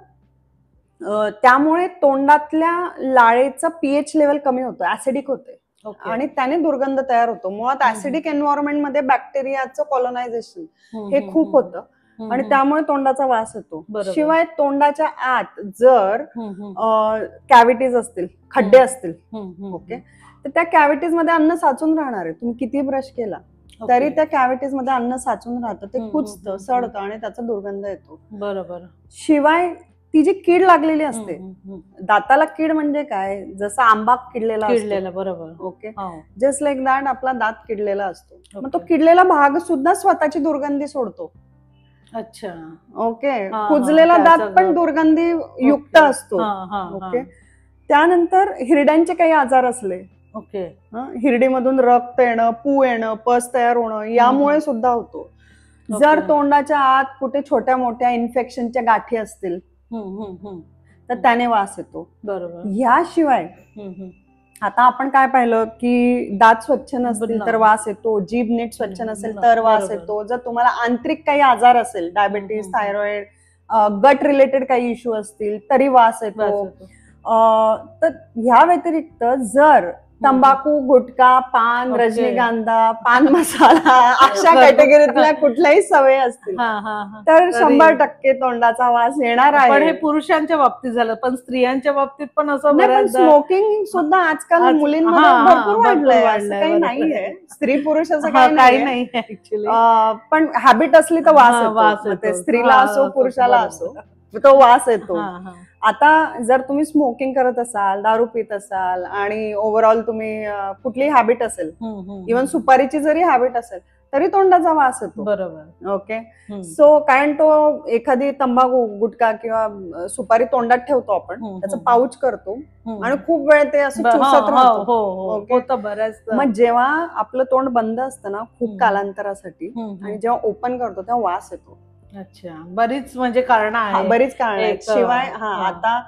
त्यामुळे तोंडातल्या लाळेचं पीएच लेवल कमी होतं, ऍसिडिक होते आणि त्याने दुर्गंध तयार होतो. मुळात ऍसिडिक एन्व्हायरमेंट मध्ये बॅक्टेरियाचं कॉलोनायझेशन हे खूप होतं आणि त्यामुळे तोंडाचा वास येतो. शिवाय तोंडाच्या आत जर कॅव्हिटीज असतील, खड्डे असतील, ओके, तर त्या कॅव्हिटीज मध्ये अन्न साचून राहणार आहे. तुम्ही किती ब्रश केला तरी त्या कॅव्हिटीज मध्ये अन्न साचून राहतं, ते कुजतं, सडतं आणि त्याचा दुर्गंध येतो. बरोबर. शिवाय ती जी कीड लागलेली असते, दाताला कीड म्हणजे काय, जसं आंबा किडलेला. बरोबर. ओके. जस्ट लाईक दॅट आपला दात किडलेला असतो, मग तो किडलेला भाग सुद्धा स्वतःची दुर्गंधी सोडतो. अच्छा. ओके. कुजलेला दात पण दुर्गंधी युक्त असतो. ओके. त्यानंतर हिरड्यांचे काही आजार असले, ओके, हिरडीमधून रक्त येणं, पू येणं, पस तयार होणं यामुळे सुद्धा होतो. जर तोंडाच्या आत कुठे छोट्या मोठ्या इन्फेक्शनच्या गाठी असतील तर त्याने वास येतो. बरोबर. याशिवाय आता आपण काय पाहिलं की दात स्वच्छ नसतील तर वास येतो, जीभ नीट स्वच्छ नसेल तर वास येतो. जर तुम्हाला आंतरिक काही आजार असेल, डायबिटीज, थायरॉइड, गट रिलेटेड काही इश्यू असतील तरी वास येतो. तर ह्या व्यतिरिक्त जर तंबाखू, गुटखा, पान, रजनीगंधा, पान मसाला अशा कॅटेगरीतल्या कुठल्याही सवयी असतील तर 100% तोंडाचा वास येणार आहे. पण हे पुरुषांच्या बाबतीत झालं, पण स्त्रियांच्या बाबतीत पण असं स्मोकिंग सुद्धा आजकाल मुलींमध्ये भरपूर वाढलंय, असं काही नाहीये. स्त्री पुरुष असं काही नाही ऍक्च्युली, पण हॅबिट असली तर वास येतो. स्त्रीला असो पुरुषाला असो तो वास येतो. आता जर तुम्ही स्मोकिंग करत असाल, दारू पित असाल आणि ओव्हरऑल तुम्ही कुठलीही हॅबिट असेल, इव्हन सुपारीची जरी हॅबिट असेल तरी तोंडाचा वास येतो. बरोबर. ओके. सो कारण तो एखादी तंबाखू, गुटखा किंवा सुपारी तोंडात ठेवतो आपण, त्याचं पाऊच करतो आणि खूप वेळ ते असं चुसत राहतो. मग जेव्हा आपलं तोंड बंद असतं ना खूप कालांतरासाठी आणि जेव्हा ओपन करतो तेव्हा वास येतो. अच्छा. बरीच म्हणजे कारण आहे, बरीच कारण आहेत. शिवाय आता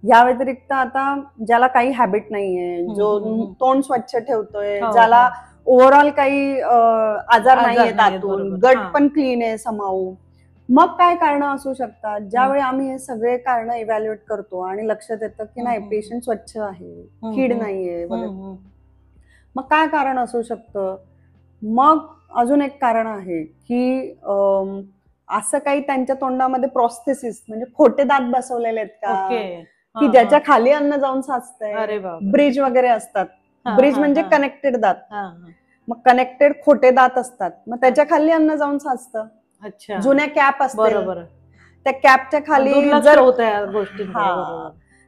या व्यतिरिक्त आता ज्याला काही हॅबिट नाहीये, जो तोंड स्वच्छ ठेवतोय, ज्याला ओव्हरऑल काही आजार नाहीये, दातून गट पण क्लीन आहे समाऊ, मग काय कारण असू शकतात. ज्यावेळी आम्ही हे सगळे कारण इव्हॅल्युएट करतो आणि लक्षात येतं की नाही पेशंट स्वच्छ आहे, कीड नाहीये, मग काय कारण असू शकतं. मग अजून एक कारण आहे की असं काही त्यांच्या तोंडामध्ये प्रोस्थेसिस म्हणजे खोटे दात बसवलेले आहेत का, की ज्याच्या खाली अन्न जाऊन साचतंय. ब्रिज वगैरे असतात, ब्रिज म्हणजे कनेक्टेड दात, मग कनेक्टेड खोटे दात असतात, मग त्याच्या खाली अन्न जाऊन साचतं. जुन्या कॅप असतात, त्या कॅपच्या खाली जर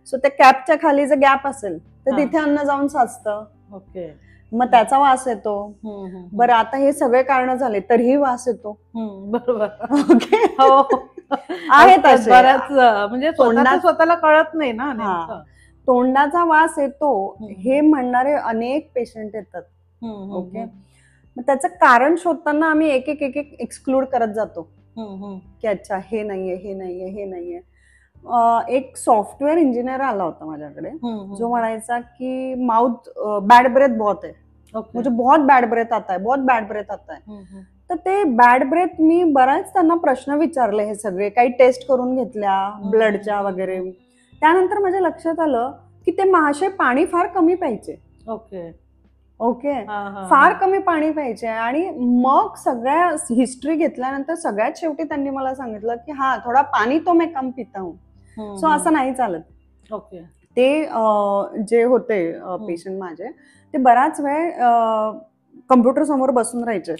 सो त्या कॅपच्या खाली जर गॅप असेल तर तिथे अन्न जाऊन साचतं. ओके. मग त्याचा वास येतो. बरं, आता हे सगळे कारण झाले तरीही वास येतो. बरोबर. ओके. आहेत बऱ्याच म्हणजे स्वतःला कळत नाही ना. तोंडाचा वास येतो हे म्हणणारे अनेक पेशंट येतात. ओके. मग त्याचं कारण शोधताना आम्ही एक एक एक्सक्लूड करत जातो. की अच्छा हे नाहीये, हे नाहीये, हे नाहीये. एक सॉफ्टवेअर इंजिनियर आला होता माझ्याकडे, जो म्हणायचा की माउथ बॅड ब्रेथ बहुत है, मुझे बहुत बॅड ब्रेथ आता है, बहुत बॅड ब्रेथ आता है. तर ते बॅड ब्रेथ मी बऱ्याच त्यांना प्रश्न विचारले, हे सगळे काही टेस्ट करून घेतल्या ब्लडच्या वगैरे. त्यानंतर माझ्या लक्षात आलं की ते महाशय पाणी फार कमी प्यायचे. ओके फार कमी पाणी प्यायचे. आणि मग सगळ्या हिस्ट्री घेतल्यानंतर सगळ्यात शेवटी त्यांनी मला सांगितलं की हा थोडा पाणी तो मैं कम पिता हूं. सो असं नाही चालत. ते जे होते पेशंट माझे, ते बराच वेळ कम्प्युटर समोर बसून राहायचे.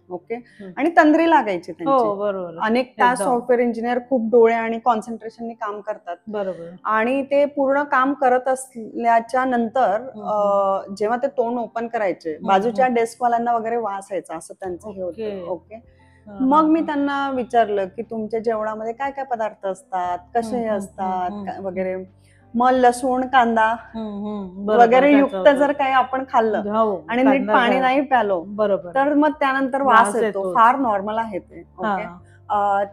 ओके आणि तंद्री लागायची त्यांची. अनेक तास सॉफ्टवेअर इंजिनियर खूप डोळे आणि कॉन्सन्ट्रेशननी काम करतात. बरोबर. आणि ते पूर्ण काम करत असल्याच्या नंतर जेव्हा ते तोंड ओपन करायचे, बाजूच्या डेस्कवाल्यांना वगैरे वास यायचा, असं त्यांचं हे होतं. ओके मग मी त्यांना विचारलं की तुमच्या जेवणामध्ये काय काय पदार्थ असतात, कसे हे असतात वगैरे. मग लसूण कांदा वगैरे युक्त जर काही आपण खाल्लं आणि नीट पाणी नाही प्यालो तर मग त्यानंतर वास येतो. फार नॉर्मल आहे ते. ओके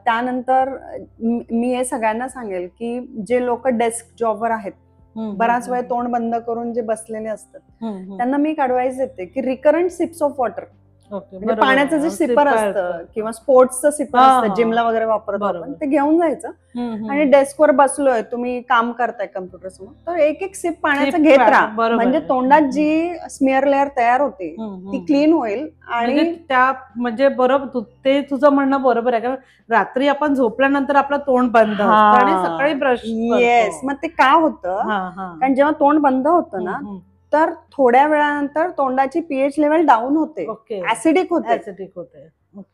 त्यानंतर मी हे सगळ्यांना सांगेल की जे लोक डेस्क जॉबवर आहेत, बराच वेळ तोंड बंद करून जे बसलेले असतात, त्यांना मी एक ॲडवाइस देते की रिकरंट सिप्स ऑफ वॉटर, म्हणजे पाण्याचं जे सिपर असतं किंवा स्पोर्ट्सचं सिपर असतं, जिमला वगैरे वापरतो आपण, ते घेऊन जायचं आणि डेस्कवर बसलोय, तुम्ही काम करताय कम्प्युटर समोर, तर एक एक सिप पाण्याचं घेत राहा. म्हणजे तोंडात जी स्मिअर लेअर तयार होते ती क्लीन होईल. आणि त्या म्हणजे बरोबर ते तुझं म्हणणं बरोबर आहे. कारण रात्री आपण झोपल्यानंतर आपलं तोंड बंद असतं आणि सकाळी ब्रश. येस. मग ते का होतं, कारण जेव्हा तोंड बंद होतं ना, तर थोड्या वेळानंतर तोंडाची पीएच लेवल डाऊन होते, ऍसिडिक होते.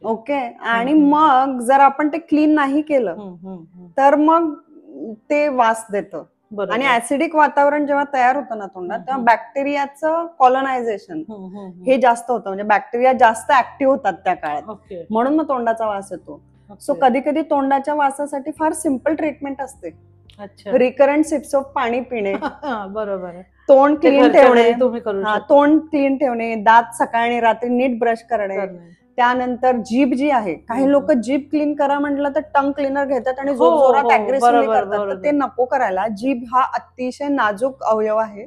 ओके आणि मग जर आपण ते क्लीन नाही केलं तर मग ते वास देतं. आणि ऍसिडिक वातावरण जेव्हा तयार होतं ना तोंडात, तेव्हा बॅक्टेरियाचं कॉलनायझेशन हे जास्त होतं. म्हणजे बॅक्टेरिया जास्त ऍक्टिव्ह होतात त्या काळात, म्हणून मग तोंडाचा वास येतो. सो कधी कधी तोंडाच्या वासासाठी फार सिम्पल ट्रीटमेंट असते. रिकरंट सिप्स ऑफ पाणी पिणे, बरोबर, तोंड क्लीन ठेवणे, तोंड क्लीन ठेवणे, दात सकाळी आणि रात्री नीट ब्रश करणे. त्यानंतर जीभ जी आहे, काही लोक जीभ क्लीन करा म्हटलं तर टंग क्लीनर घेतात आणि जोरात अग्रेसिव्हली करतात, तर ते नको करायला. जीभ हा अतिशय नाजूक अवयव आहे,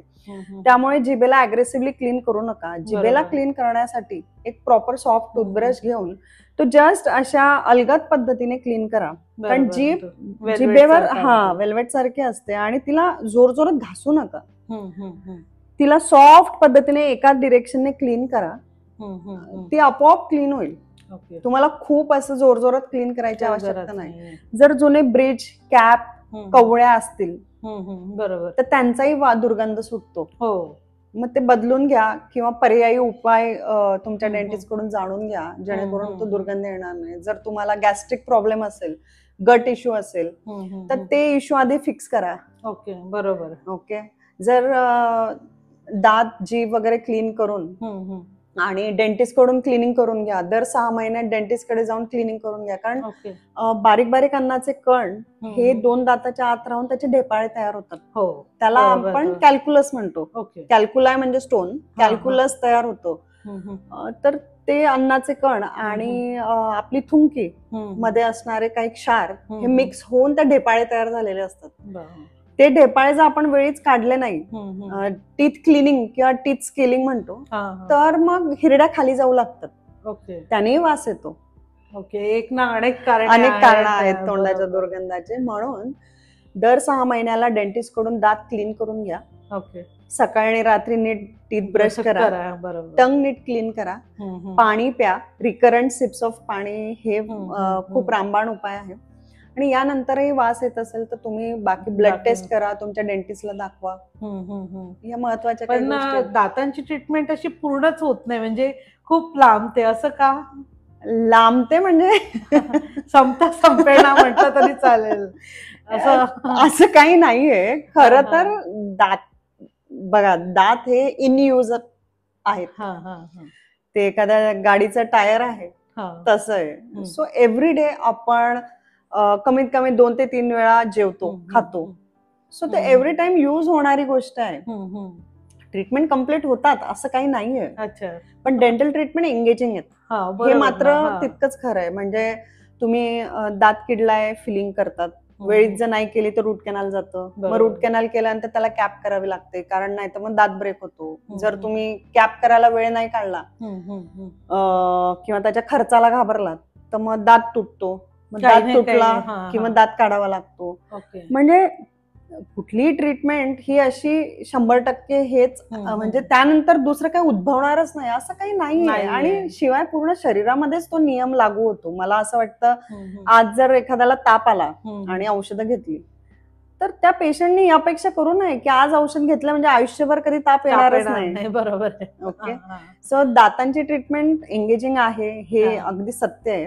त्यामुळे जिभेला अग्रेसिव्हली क्लीन करू नका. जिभेला क्लीन करण्यासाठी एक प्रॉपर सॉफ्ट टूथब्रश घेऊन तो जस्ट अशा अलगद पद्धतीने क्लीन करा. कारण जीभ जिभेवर वेल्वेट सारखी असते आणि तिला जोर जोरात घासू नका. तिला सॉफ्ट पद्धतीने एका डिरेक्शनने क्लीन करा, ती आपोआप क्लीन होईल. तुम्हाला खूप असं जोर जोरात क्लीन करायची आवश्यकता नाही. जर जुने ब्रिज, कॅप, कवळ्या असतील बरोबर, तर त्यांचाही दुर्गंध सुटतो. मग ते बदलून घ्या किंवा पर्यायी उपाय तुमच्या डेंटिस्ट कडून जाणून घ्या, जेणेकरून तो दुर्गंध येणार नाही. जर तुम्हाला गॅस्ट्रिक प्रॉब्लेम असेल, गट इश्यू असेल, तर ते इश्यू आधी फिक्स करा. ओके बरोबर. ओके जर दात, जीभ वगैरे क्लीन करून आणि डेंटिस्ट कडून क्लिनिंग करून घ्या. दर 6 महिन्यात डेंटिस्ट कडे जाऊन क्लिनिंग करून घ्या. कारण बारीक बारीक अन्नाचे कण हे 2 दाताच्या आत राहून त्याचे ढेपाळे तयार होतात. त्याला आपण कॅल्क्युलस म्हणतो. कॅल्क्युलाय म्हणजे स्टोन, कॅल्क्युलस तयार होतो. तर ते अन्नाचे कण आणि आपली थुंकी मध्ये असणारे काही क्षार हे मिक्स होऊन त्या ढेपाळे तयार झालेले असतात. ते ढेपाळे जर आपण वेळीच काढले नाही, टीथ क्लिनिंग किंवा टीथ स्केलिंग म्हणतो, तर मग हिरड्या खाली जाऊ लागतात, त्यानेही वास येतो. अनेक कारण आहेत तोंडाच्या दुर्गंधाचे. म्हणून दर 6 महिन्याला डेंटिस्ट कडून दात क्लीन करून घ्या. सकाळी आणि रात्री नीट टीथ ब्रश करा, टंग नीट क्लीन करा, पाणी प्या. रिकरंट सिप्स ऑफ पाणी हे खूप रामबाण उपाय आहे. आणि यानंतरही वास येत असेल तर तुम्ही बाकी ब्लड टेस्ट करा, तुमच्या डेंटिस्टला दाखवा. या महत्वाच्या पण दातांची ट्रीटमेंट अशी पूर्णच होत नाही, म्हणजे खूप लांबते. असं का लांबते? म्हणजे संपेना म्हटलं तरी चालेल, असं काही नाहीये. खरं तर दात बघा, दात हे इन यूज आहेत. ते एखाद्या गाडीचं टायर आहे तसं आहे. सो एव्हरी डे आपण कमीत कमी 2 ते 3 वेळा जेवतो, खातो. सो ते एव्हरी टाइम यूज होणारी गोष्ट आहे. ट्रीटमेंट कम्प्लीट होतात असं काही नाहीये. पण डेंटल ट्रीटमेंट एंगेजिंग आहेत, हे मात्र तितकंच खरं आहे. म्हणजे तुम्ही दात किडलाय फिलिंग करतात, वेळीच जर नाही केली तर रूट कॅनल जातं, मग रूट कॅनल केल्यानंतर त्याला कॅप करावी लागते, कारण नाही तर मग दात ब्रेक होतो. जर तुम्ही कॅप करायला वेळ नाही काढला किंवा त्याच्या खर्चाला घाबरलात तर मग दात तुटतो, मग दात तुटला किंवा दात काढावा लागतो. म्हणजे कुठलीही ट्रीटमेंट ही अशी 100% हेच म्हणजे त्यानंतर दुसरं काही उद्भवणारच नाही असं काही नाहीये. आणि शिवाय पूर्ण शरीरामध्येच तो नियम लागू होतो. मला असं वाटतं आज जर एखाद्याला ताप आला आणि औषधं घेतली तर त्या पेशंटनी अपेक्षा करू नये की आज औषध घेतलं म्हणजे आयुष्यभर कधी ताप येणारच नाही. बरोबर. ओके. सो दातांची ट्रीटमेंट एंगेजिंग आहे हे अगदी सत्य आहे.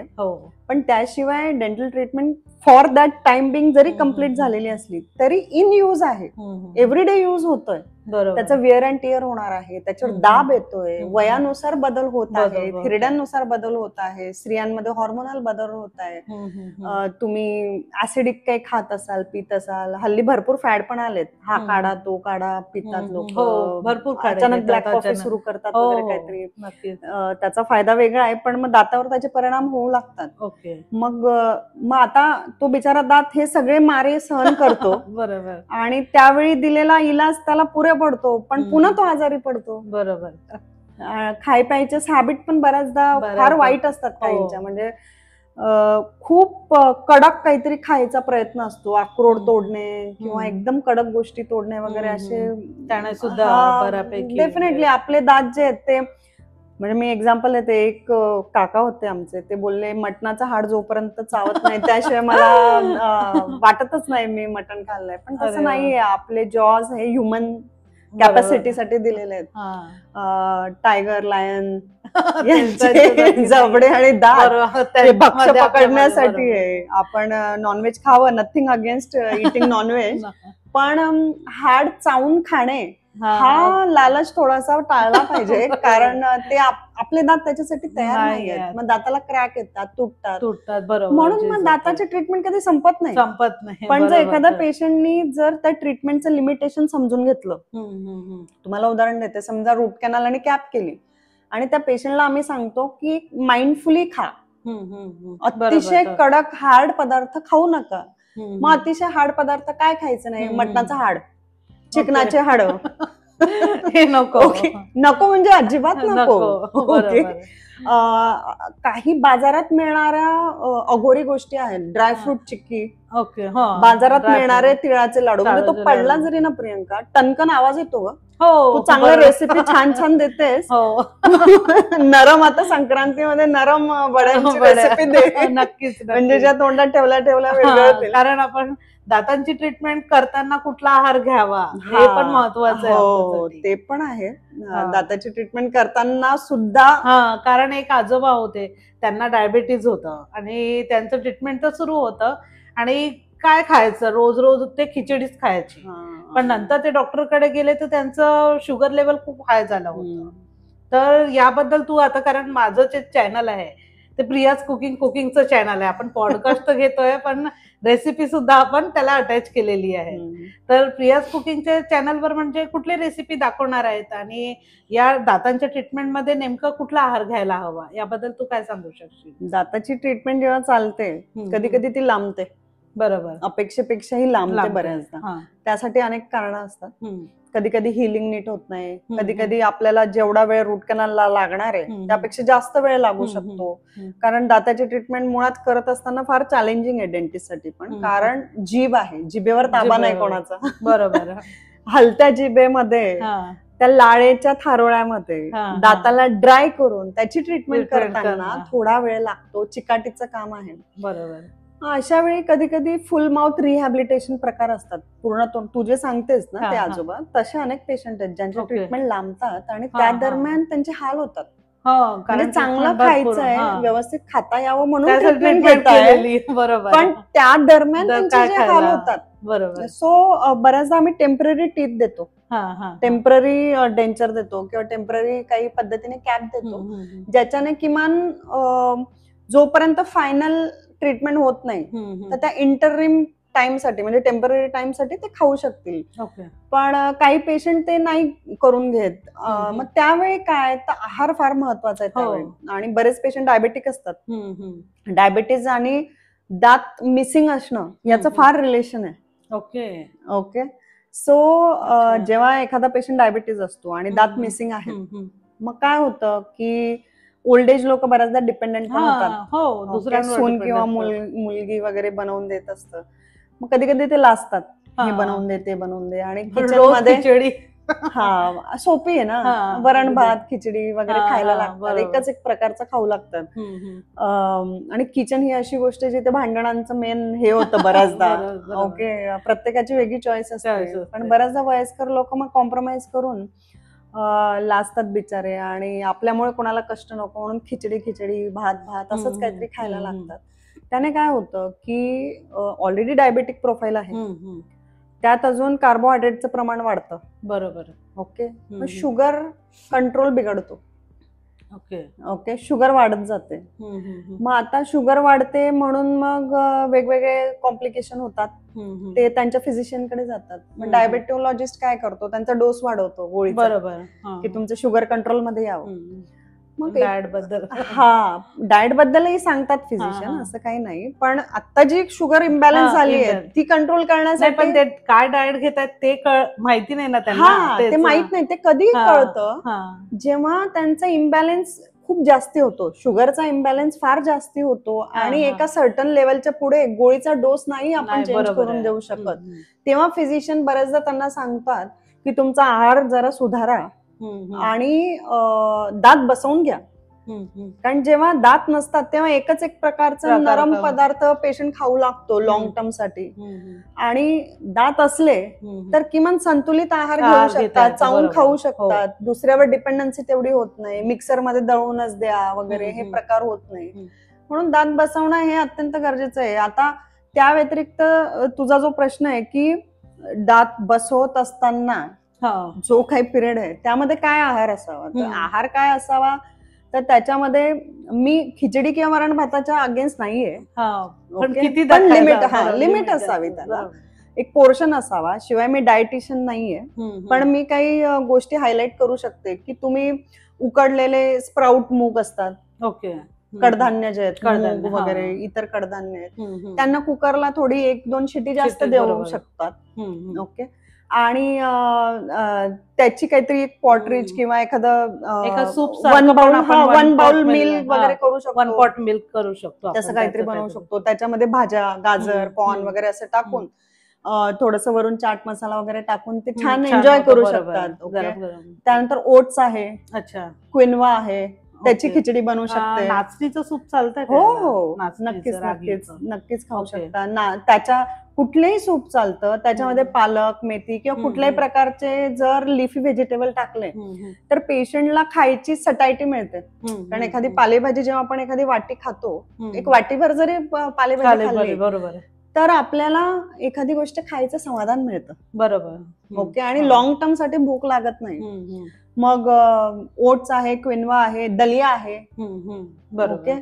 पण त्याशिवाय dental treatment for that time being जरी कम्प्लीट झालेली असली तरी इन यूज आहे, एव्हरीडे यूज होतोय. त्याचं वेअर अँड टिअर होणार आहे, त्याच्यावर दाब येतोय, वयानुसार बदल होत आहे, थिरड्यांनुसार बदल होत आहे, स्त्रियांमध्ये हॉर्मोनल बदल होत आहे. तुम्ही ऍसिडिक काही खात असाल, पित असाल, हल्ली भरपूर फॅड पण आलेत, हा काढा तो काढा पितात लोक, भरपूर अचानक ब्लॅक कॉफी सुरू करतात वगैरे काहीतरी. त्याचा फायदा वेगळा आहे पण मग दातावर त्याचे परिणाम होऊ लागतात. मग आता तो बिचारा दात हे सगळे मारे सहन करतो बरोबर, आणि त्यावेळी दिलेला इलाज त्याला पुरे पडतो पण पुन्हा तो आजारी पडतो. बरोबर. खाय प्यायचे हॅबिट पण बऱ्याचदा फार वाईट असतात काहींच्या. म्हणजे खूप कडक काहीतरी खायचा प्रयत्न असतो, अक्रोड तोडणे किंवा एकदम कडक गोष्टी तोडणे वगैरे असे त्याने सुद्धा बऱ्यापैकी डेफिनेटली आपले दात जे आहेत ते, म्हणजे मी एक्झाम्पल देते, एक काका होते आमचे, ते बोलले मटणाचं हाड जोपर्यंत चावत नाही त्याशिवाय मला वाटतच नाही मी मटण खाल्लंय. पण तसं नाहीये, आपले जॉज हे ह्युमन कॅपॅसिटीसाठी दिलेले आहेत. टायगर, लायन यांचे जबडे आणि दात हे भक्ष्य पकडण्यासाठी आहे. आपण नॉनव्हेज खावं, नथिंग अगेन्स्ट इटिंग नॉनव्हेज, पण हाड चावून खाणे हा लालच थोडासा टाळला पाहिजे कारण ते आपले दात त्याच्यासाठी तयार नाही आहेत. मग दाताला क्रॅक येतात, तुटतात. बरोबर. म्हणून मग दाताची ट्रीटमेंट कधी संपत नाही. पण जर एखाद्या पेशंटनी जर त्या ट्रीटमेंटचं लिमिटेशन समजून घेतलं, तुम्हाला उदाहरण देते, समजा रूट कॅनल आणि कॅप केली आणि त्या पेशंटला आम्ही सांगतो की माइंडफुली खा, अतिशय कडक हार्ड पदार्थ खाऊ नका. मग अतिशय हार्ड पदार्थ काय खायचं नाही, मटणाचं हाड, चिकनाचे हाड हे नको. नको म्हणजे अजिबात नको. ओके. काही बाजारात मिळणाऱ्या अघोरी गोष्टी आहेत, ड्रायफ्रूट चिक्की, बाजारात मिळणारे तिळाचे लाडू, म्हणजे तो पडला जरी ना प्रियंका टनकन आवाज येतो ग. तू चांगलं रेसिपी छान देतेस, नरम, आता संक्रांतीमध्ये नरम वड्यांची रेसिपी दे नक्कीच, म्हणजे ज्या तोंडात ठेवल्या वेगळं. कारण आपण दातांची ट्रीटमेंट करताना कुठला आहार घ्यावा हे पण महत्वाचं आहे. ते पण आहे, दाताची ट्रीटमेंट करताना सुद्धा. कारण एक आजोबा होते, त्यांना डायबिटीज होतं आणि त्यांचं ट्रीटमेंट तर सुरू होतं आणि काय खायचं, रोज ते खिचडीच खायची. पण नंतर ते डॉक्टरकडे गेले तर त्यांचं शुगर लेवल खूप हाय झालं होतं. तर याबद्दल तू आता, कारण माझं जे चॅनल आहे ते प्रियाज कुकिंगचं चॅनल आहे, आपण पॉडकास्ट घेतोय पण रेसिपी सुद्धा आपण त्याला अटॅच केलेली आहे. तर प्रियाज कुकिंगच्या चॅनलवर म्हणजे कुठली रेसिपी दाखवणार आहेत आणि या दातांच्या ट्रीटमेंटमध्ये नेमकं कुठला आहार घ्यायला हवा याबद्दल तू काय सांगू शकशील? दाताची ट्रीटमेंट जेव्हा चालते कधी कधी ती लांबते. बरोबर. अपेक्षेपेक्षाही लांबते बऱ्याचदा. त्यासाठी अनेक कारणं असतात. कधी कधी हिलिंग नीट होत नाही, कधी कधी आपल्याला जेवढा वेळ रूट कॅनलला लागणार आहे त्यापेक्षा जास्त वेळ लागू शकतो. कारण दाताची ट्रीटमेंट मुळात करत असताना फार चॅलेंजिंग आहे डेंटिस्टसाठी पण, कारण जीभ आहे, जिभेवर ताबा नाही कोणाचा. बरोबर. हलत्या जिभेमध्ये, त्या लाळेच्या थारोळ्यामध्ये दाताला ड्राय करून त्याची ट्रीटमेंट करताना थोडा वेळ लागतो, चिकाटीचं काम आहे. बरोबर. अशा वेळी कधी कधी फुल माउथ रिहॅबिलिटेशन प्रकार असतात. पूर्ण तू जे सांगतेस ना ते आजोबा, तसे अनेक पेशंट आहेत ज्यांचे ट्रीटमेंट लांबतात आणि त्या दरम्यान त्यांचे हाल होतात. म्हणजे चांगलं खायचं आहे, व्यवस्थित खाता यावं म्हणून ट्रीटमेंट घेताय, पण त्या दरम्यान त्यांचे जे हाल होतात. बरोबर. सो बऱ्याचदा आम्ही टेम्पररी टीथ देतो, टेम्पररी डेंचर देतो किंवा टेम्पररी काही पद्धतीने कॅप देतो, ज्याच्याने किमान जोपर्यंत फायनल ट्रीटमेंट होत नाही तर त्या इंटरिम टाइमसाठी म्हणजे टेम्पररी टाइमसाठी ते खाऊ शकतील. ओके. पण काही पेशंट ते नाही करून घेत. मग त्यावेळी काय तर आहार फार महत्वाचा आहे त्यावेळी. आणि बरेच पेशंट डायबेटिक असतात. डायबेटीज आणि दात मिसिंग असणं याचं फार रिलेशन आहे. ओके. ओके. सो जेव्हा एखादा पेशंट डायबिटीज असतो आणि दात मिसिंग आहे, मग काय होतं की ओल्ड एज लोक बऱ्याचदा डिपेंडेंट पण होतात. सून किंवा मुलगी वगैरे बनवून देत असतं. मग कधी कधी ते लाजतात, हे बनवून दे ते बनवून दे. आणि किचन मध्ये हा सोपी आहे ना, वरण भात खिचडी वगैरे खायला लागतात, एकच एक प्रकारचं खाऊ लागतात. आणि किचन ही अशी गोष्ट जिथे भांडणांचं मेन हे होतं बऱ्याचदा. ओके. प्रत्येकाची वेगळी चॉईस असते. पण बऱ्याचदा वयस्कर लोक मग कॉम्प्रोमाइज करून लाजतात बिचारे आणि आपल्यामुळे कोणाला कष्ट नको म्हणून खिचडी भात असंच काहीतरी खायला लागतात. त्याने काय होतं की ऑलरेडी डायबेटिक प्रोफाईल आहे, त्यात अजून कार्बोहायड्रेटचं प्रमाण वाढतं. बरोबर. ओके. मग शुगर कंट्रोल बिघडतो. ओके. शुगर वाढत जाते. मग आता शुगर वाढते म्हणून मग वेगवेगळे कॉम्प्लिकेशन होतात. ते त्यांच्या फिजिशियनकडे जातात. मग डायबेटोलॉजिस्ट काय करतो, त्यांचा डोस वाढवतो गोळीचा. बरोबर. की तुमचं शुगर कंट्रोल मध्ये यावं. मग डाएट बद्दल डाएट बद्दलही सांगतात फिजिशियन, असं काही नाही. पण आता जी शुगर इम्बॅलन्स झाली आहे ती कंट्रोल करण्यासाठी पण ते काय डाएट घेतात ते माहिती नाही ना त्यांना. ते माहित नाही. ते कधी कळतं जेव्हा त्यांचा इम्बॅलन्स खूप जास्ती होतो. शुगरचा इम्बॅलन्स फार जास्ती होतो आणि एका सर्टन लेवलच्या पुढे गोळीचा डोस नाही आपण चेंज करून देऊ शकत. तेव्हा फिजिशियन बऱ्याचदा त्यांना सांगतात की तुमचा आहार जरा सुधारा आणि दात बसवून घ्या. कारण जेव्हा दात नसतात तेव्हा एकच एक प्रकारचा नरम पदार्थ पेशंट खाऊ लागतो लॉंग टर्म साठी. आणि दात असले तर किमान संतुलित आहार घेऊ शकतात, चावून खाऊ शकतात. दुसऱ्यावर डिपेंडन्सी तेवढी होत नाही. मिक्सर मध्ये दळूनच द्या वगैरे हे प्रकार होत नाही. म्हणून दात बसवणं हे अत्यंत गरजेचं आहे. आता त्या व्यतिरिक्त तुझा जो प्रश्न आहे की दात बसवत असताना जो काही पिरियड आहे त्यामध्ये काय आहार असावा, तर आहार काय असावा तर त्याच्यामध्ये मी खिचडी किंवा वरण भाताच्या अगेन्स्ट नाहीये. पण लिमिट असावी, त्याला एक पोर्शन असावा. शिवाय मी डायटिशियन नाहीये, पण मी काही गोष्टी हायलाइट करू शकते की तुम्ही उकडलेले स्प्राउट मूग असतात, कडधान्य जे आहेत मूग वगैरे इतर कडधान्य आहेत, त्यांना कुकरला थोडी 1-2 शिटी जास्त देऊ शकतात. ओके. आणि त्याची काहीतरी एक पॉटरीज किंवा एखादं सूप 1 बाउल मिल्क वगैरे करू शकतो, 1 पॉट मिल्क करू शकतो, तसं काहीतरी बनवू शकतो. त्याच्यामध्ये भाज्या, गाजर, कॉर्न वगैरे असं टाकून थोडंसं वरून चाट मसाला वगैरे टाकून ते छान एन्जॉय करू शकतात. त्यानंतर ओट्स आहे, क्विनवा आहे, त्याची खिचडी बनवू शकते. नाचणीचं सूप चालतंय? हो, नक्कीच खाऊ शकता. त्याच्या कुठलेही सूप चालतं. त्याच्यामध्ये पालक, मेथी किंवा कुठल्याही प्रकारचे जर लिफी व्हेजिटेबल टाकले तर पेशंटला खायची सटायटी मिळते. कारण एखादी पालेभाजी जेव्हा आपण एखादी वाटी खातो, एक वाटीभर जरी पालेभाजी खाल्ली बरोबर तर आपल्याला एखादी गोष्ट खायचं समाधान मिळतं. बरोबर. ओके. आणि लॉंग टर्म साठी भूक लागत नाही. मग ओट्स आहे, क्विनवा आहे, दलिया आहे. ओके.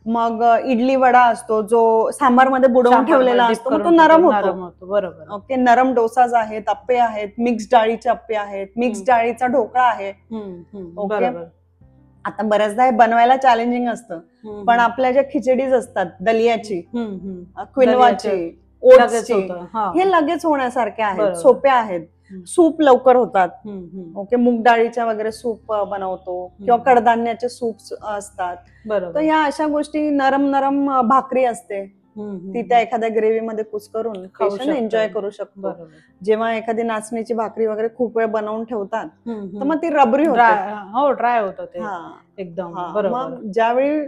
मग इडली वडा असतो जो सांबार मध्ये बुडवून ठेवलेला असतो, तो नरम होतो. बरोबर. ओके. नरम डोसाज आहेत, अप्पे आहेत, मिक्स डाळीचे अप्पे आहेत, मिक्स डाळीचा ढोकळा आहे. ओके. आता बऱ्याचदा हे बनवायला चॅलेंजिंग असतं, पण आपल्या ज्या खिचडीज असतात दलियाची, क्विनवाची, ओट्सची, हे लगेच होण्यासारखे आहेत, सोपे आहेत. सूप लवकर होतात. ओके. मूग डाळीच्या वगैरे सूप बनवतो किंवा कडधान्याचे सूप असतात. तर या अशा गोष्टी, नरम भाकरी असते ती त्या एखाद्या ग्रेव्ही मध्ये कुस्करून पेशंट एन्जॉय करू शकतो. जेव्हा एखादी नाचणीची भाकरी वगैरे खूप वेळ बनवून ठेवतात तर मग ती रबरी होते, ड्राय होतं ते एकदम. मग ज्यावेळी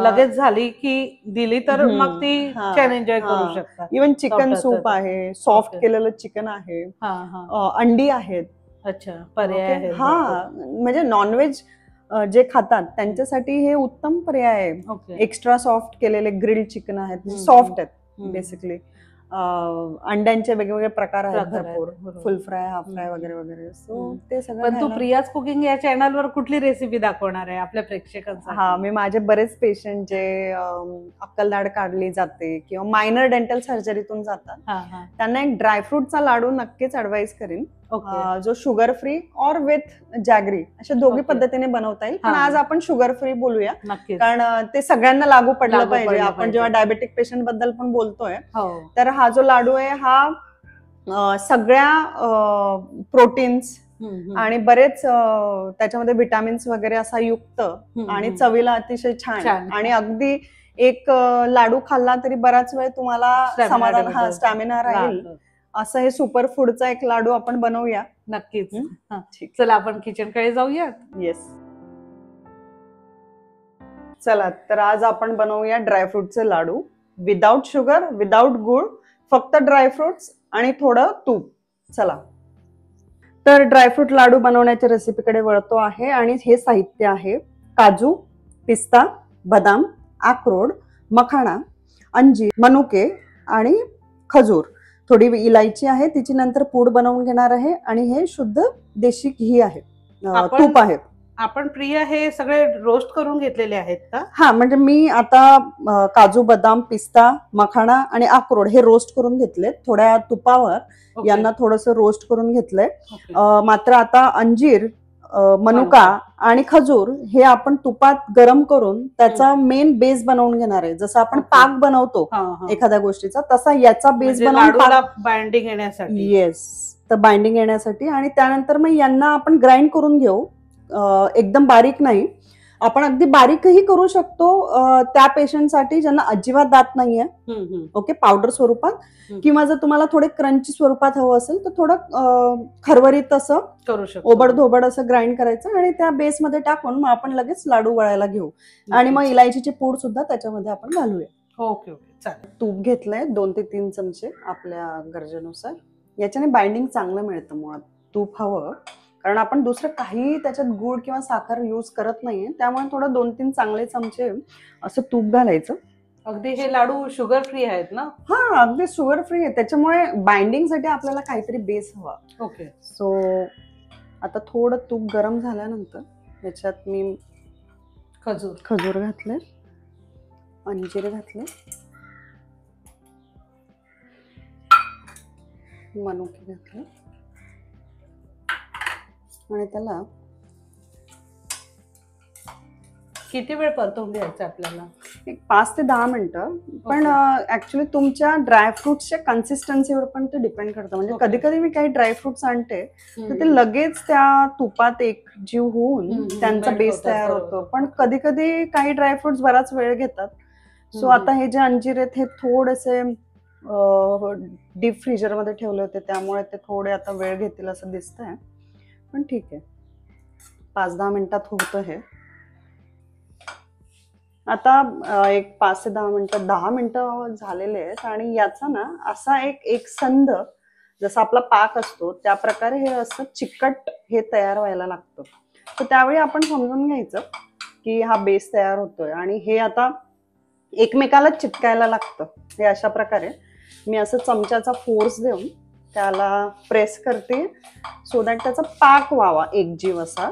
लगेच झाली की दिली तर मग ती छान एन्जॉय करू शकतात. इव्हन चिकन सूप आहे, सॉफ्ट केलेलं चिकन आहे, अंडी आहेत. अच्छा, पर्याय. म्हणजे नॉनव्हेज जे खातात त्यांच्यासाठी हे उत्तम पर्याय आहे. एक्स्ट्रा सॉफ्ट केलेले ग्रिल्ड चिकन आहेत, सॉफ्ट आहेत बेसिकली. अंड्यांचे वेगवेगळे प्रकार आहेत प्रकार आहेत, भरपूर, बरोबर. फुल फ्राय, हाफ फ्राय वगैरे वगैरे. सो ते सगळं पण तू घ्यायला- प्रियाज कुकिंग या चॅनलवर कुठली रेसिपी दाखवणार आहे आपल्या प्रेक्षकांसाठी? हा, मी माझे बरेच पेशंट जे अक्कलदाढ काढली जाते किंवा मायनर डेंटल सर्जरीतून जातात, हा, हा. त्यांना एक ड्रायफ्रूटचा लाडू नक्कीच ऍडवाइस करीन, ओके. जो शुगर फ्री और विथ जॅगरी अशा दोघी ओके. पद्धतीने बनवता येईल. पण हा. आज आपण शुगर फ्री बोलूया, नक्कीच. कारण ते सगळ्यांना लागू पडलं लागू पाहिजे. पडलं आपण पाहिजे. जेव्हा डायबेटिक पेशंट बद्दल पण बोलतोय, हो. तर हा जो लाडू आहे हा सगळ्या प्रोटीन्स आणि बरेच त्याच्यामध्ये विटामिन्स वगैरे असा युक्त आणि चवीला अतिशय छान. आणि अगदी एक लाडू खाल्ला तरी बराच वेळ तुम्हाला समाधान, स्टॅमिना राहील, असं हे सुपर फूडचा एक लाडू आपण बनवूया. नक्कीच. चला आपण किचनकडे जाऊया. येस, चला तर आज आपण बनवूया ड्रायफ्रूटचे लाडू, विदाउट शुगर, विदाउट गुळ, फक्त ड्रायफ्रुट्स आणि थोडं तूप. चला तर ड्रायफ्रूट लाडू बनवण्याच्या रेसिपीकडे वळतो आहे. आणि हे साहित्य आहे: काजू, पिस्ता, बदाम, अक्रोड, मखाणा, अंजीर, मनुके आणि खजूर. थोडी इलायची आहे, तिची नंतर पूड बनवून घेणार आहे. आणि हे शुद्ध देशी घी आहे, तूप आहे. आपण प्रिया हे सगळे रोस्ट करून घेतलेले आहेत का? हा, म्हणजे मी आता काजू, बदाम, पिस्ता, मखाणा आणि अक्रोड हे रोस्ट करून घेतले थोड्या तुपावर. यांना थोडंसं रोस्ट करून घेतलंय. मात्र आता अंजीर, मनुका आणि खजूर हे आपण तुपात गरम करून त्याचा मेन बेस बनवून घेणार आहे. जसं आपण पाक बनवतो एखाद्या गोष्टीचा, तसा याचा बेस बनवून बाइंडिंग येण्यासाठी. येस, तर बाइंडिंग येण्यासाठी. आणि त्यानंतर मग यांना आपण ग्राइंड करून घेऊ, एकदम बारीक नाही. आपण अगदी बारीकही करू शकतो त्या पेशंटसाठी ज्यांना अजिबात दात नाहीये. ओके, पावडर स्वरूपात. किंवा जर तुम्हाला थोडे क्रंची स्वरूपात हवं असेल तर थोडं खरवरीत असं करू शकतो, ओबड असं ग्राइंड करायचं आणि त्या बेसमध्ये टाकून मग आपण लगेच लाडू वळायला घेऊ. आणि मग इलायचीची पूड सुद्धा त्याच्यामध्ये आपण घालूया. ओके ओके, चालेल. तूप घेतलंय 2 ते 3 चमचे आपल्या गरजेनुसार. याच्याने बाइंडिंग चांगलं मिळतं. मुळात तूप हवं, कारण आपण दुसरं काही त्याच्यात गुळ किंवा साखर यूज करत नाहीये. त्यामुळे थोडं 2-3 चांगले चमचे असं तूप घालायचं. अगदी हे लाडू शुगर फ्री आहेत ना? हा, अगदी शुगर फ्री आहे. त्याच्यामुळे बाइंडिंग साठी आपल्याला काहीतरी बेस हवा. ओके. सो आता थोडं तूप गरम झाल्यानंतर याच्यात मी खजूर घातले, अंजीर घातले, मनुके घातले आणि त्याला किती वेळ परतवून घ्यायचं आपल्याला? एक 5 ते 10 मिनिटं. पण ऍक्च्युली तुमच्या ड्रायफ्रुट्सच्या कन्सिस्टन्सीवर पण ते डिपेंड करतं. म्हणजे कधी कधी मी काही ड्रायफ्रुट्स आणते तर ते लगेच त्या तुपात एक जीव होऊन त्यांचा बेस तयार होतो. पण कधी कधी काही ड्रायफ्रुट्स बराच वेळ घेतात. सो आता हे जे अंजीर आहेत हे थोडेसे डीप फ्रीजरमध्ये ठेवले होते, त्यामुळे ते थोडे आता वेळ घेतील असं दिसतंय. पण ठीक आहे, 5-10 मिनिटात होतं हे. आता एक 5 ते 10 मिनिटं, 10 मिनिटं झालेले आहेत. आणि याचा ना असा एक संध, जसा आपला पाक असतो त्या प्रकारे हे असं चिकट हे तयार व्हायला लागतं. तर त्यावेळी आपण समजून घ्यायचं की हा बेस तयार होतोय. आणि हे आता एकमेकाला चिटकायला लागतं. हे अशा प्रकारे मी असं चमच्याचा फोर्स देऊन त्याला प्रेस करते, सो दॅट त्याचा पाक व्हावा एकजीव असा.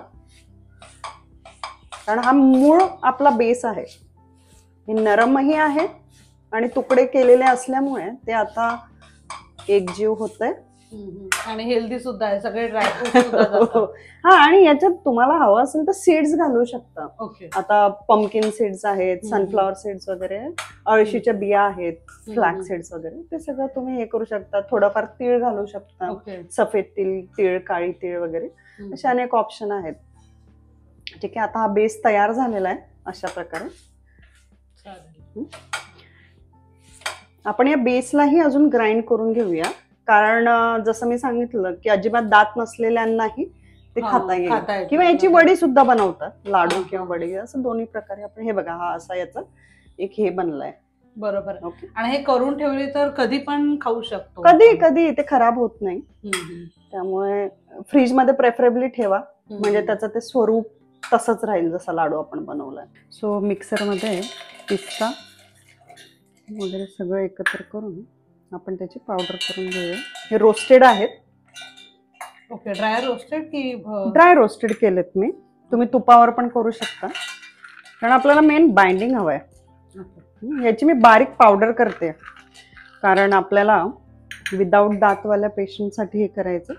कारण हा मूळ आपला बेस आहे, हे नरमही आहे आणि तुकडे केलेले असल्यामुळे ते आता एकजीव होतंय. आणि हेल्दी सुद्धा आहे, सगळे ड्रायफ्रूट. हा, आणि याच्यात तुम्हाला हवं असेल तर सीड्स घालू शकता. ओके. आता पंपकिन सीड्स आहेत, सनफ्लॉवर सीड्स वगैरे, अळशीच्या बिया आहेत, फ्लॅक्स सीड्स वगैरे, ते सगळं तुम्ही हे करू शकता. थोडंफार तीळ घालू शकता, सफेद तीळ, काळी तीळ वगैरे, असे अनेक ऑप्शन आहेत. ठीक आहे, आता हा बेस तयार झालेला आहे अशा प्रकारे. आपण या बेसलाही अजून ग्राइंड करून घेऊया, कारण जसं मी सांगितलं की अजिबात दात नसलेल्यांनाही ते खाता येईल. किंवा याची वडी सुद्धा बनवतात, लाडू किंवा वडी, असं दोन्ही प्रकारे आपण. हे बघा, हा असा याचा एक हे बनलाय. बरोबर. ओके. आणि हे करून ठेवले तर कधी पण खाऊ शकतो, कधी ते खराब होत नाही. त्यामुळे फ्रीज मध्ये प्रेफरेबली ठेवा, म्हणजे त्याचं ते स्वरूप तसंच राहील जसा लाडू आपण बनवलाय. सो मिक्सर मध्ये पिस्ता वगैरे सगळं एकत्र करून आपण त्याची पावडर करून घेऊया. हे रोस्टेड आहेत. ओके, ड्राय रोस्टेड की ड्राय रोस्टेड केलेत मी. तुम्ही तुपावर पण करू शकता, कारण आपल्याला मेन बाइंडिंग हवं आहे. याची मी बारीक पावडर करते, कारण आपल्याला विदाऊट दातवाल्या पेशंटसाठी हे करायचं.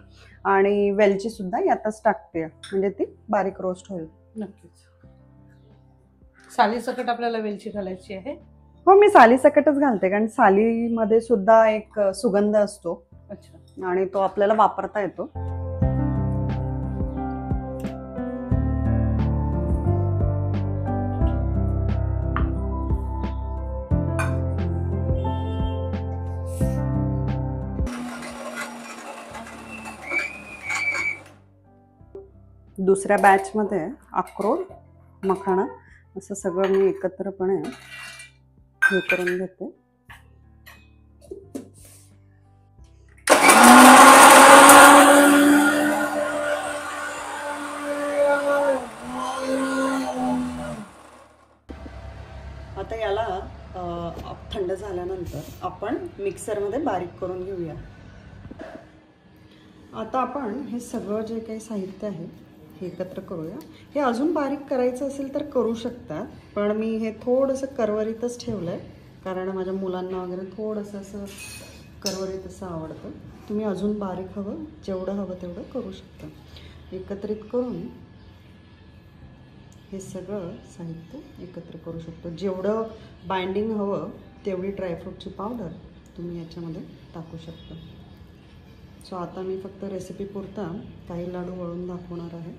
आणि वेलची सुद्धा यातच टाकते, म्हणजे ती बारीक रोस्ट होईल. नक्कीच. सालीसकट आपल्याला वेलची घालायची आहे. हो, मी सालीसकटच घालते, कारण सालीमध्ये सुद्धा एक सुगंध असतो. अच्छा. आणि तो आपल्याला वापरता येतो. दुसऱ्या बॅचमध्ये अक्रोड, मखाणा असं सगळं मी एकत्रपणे हे करून घेते. आता याला थंड झाल्यानंतर आपण मिक्सरमध्ये बारीक करून घेऊया. आता आपण हे सगळं जे काही साहित्य आहे हे एकत्र करूया. हे अजून बारीक करायचं असेल तर करू शकतात, पण मी हे थोडंसं करवरीतच ठेवलं आहे, कारण माझ्या मुलांना वगैरे थोडंसं असं करवरीत असं आवडतं. तुम्ही अजून बारीक हवं, जेवढं हवं तेवढं करू शकता. एकत्रित करून हे सगळं साहित्य एकत्र करू शकतो. जेवढं बाइंडिंग हवं तेवढी ड्रायफ्रूटची पावडर तुम्ही याच्यामध्ये टाकू शकता. सो आता मी फक्त रेसिपी पुरता काही लाडू वळून दाखवणार आहे.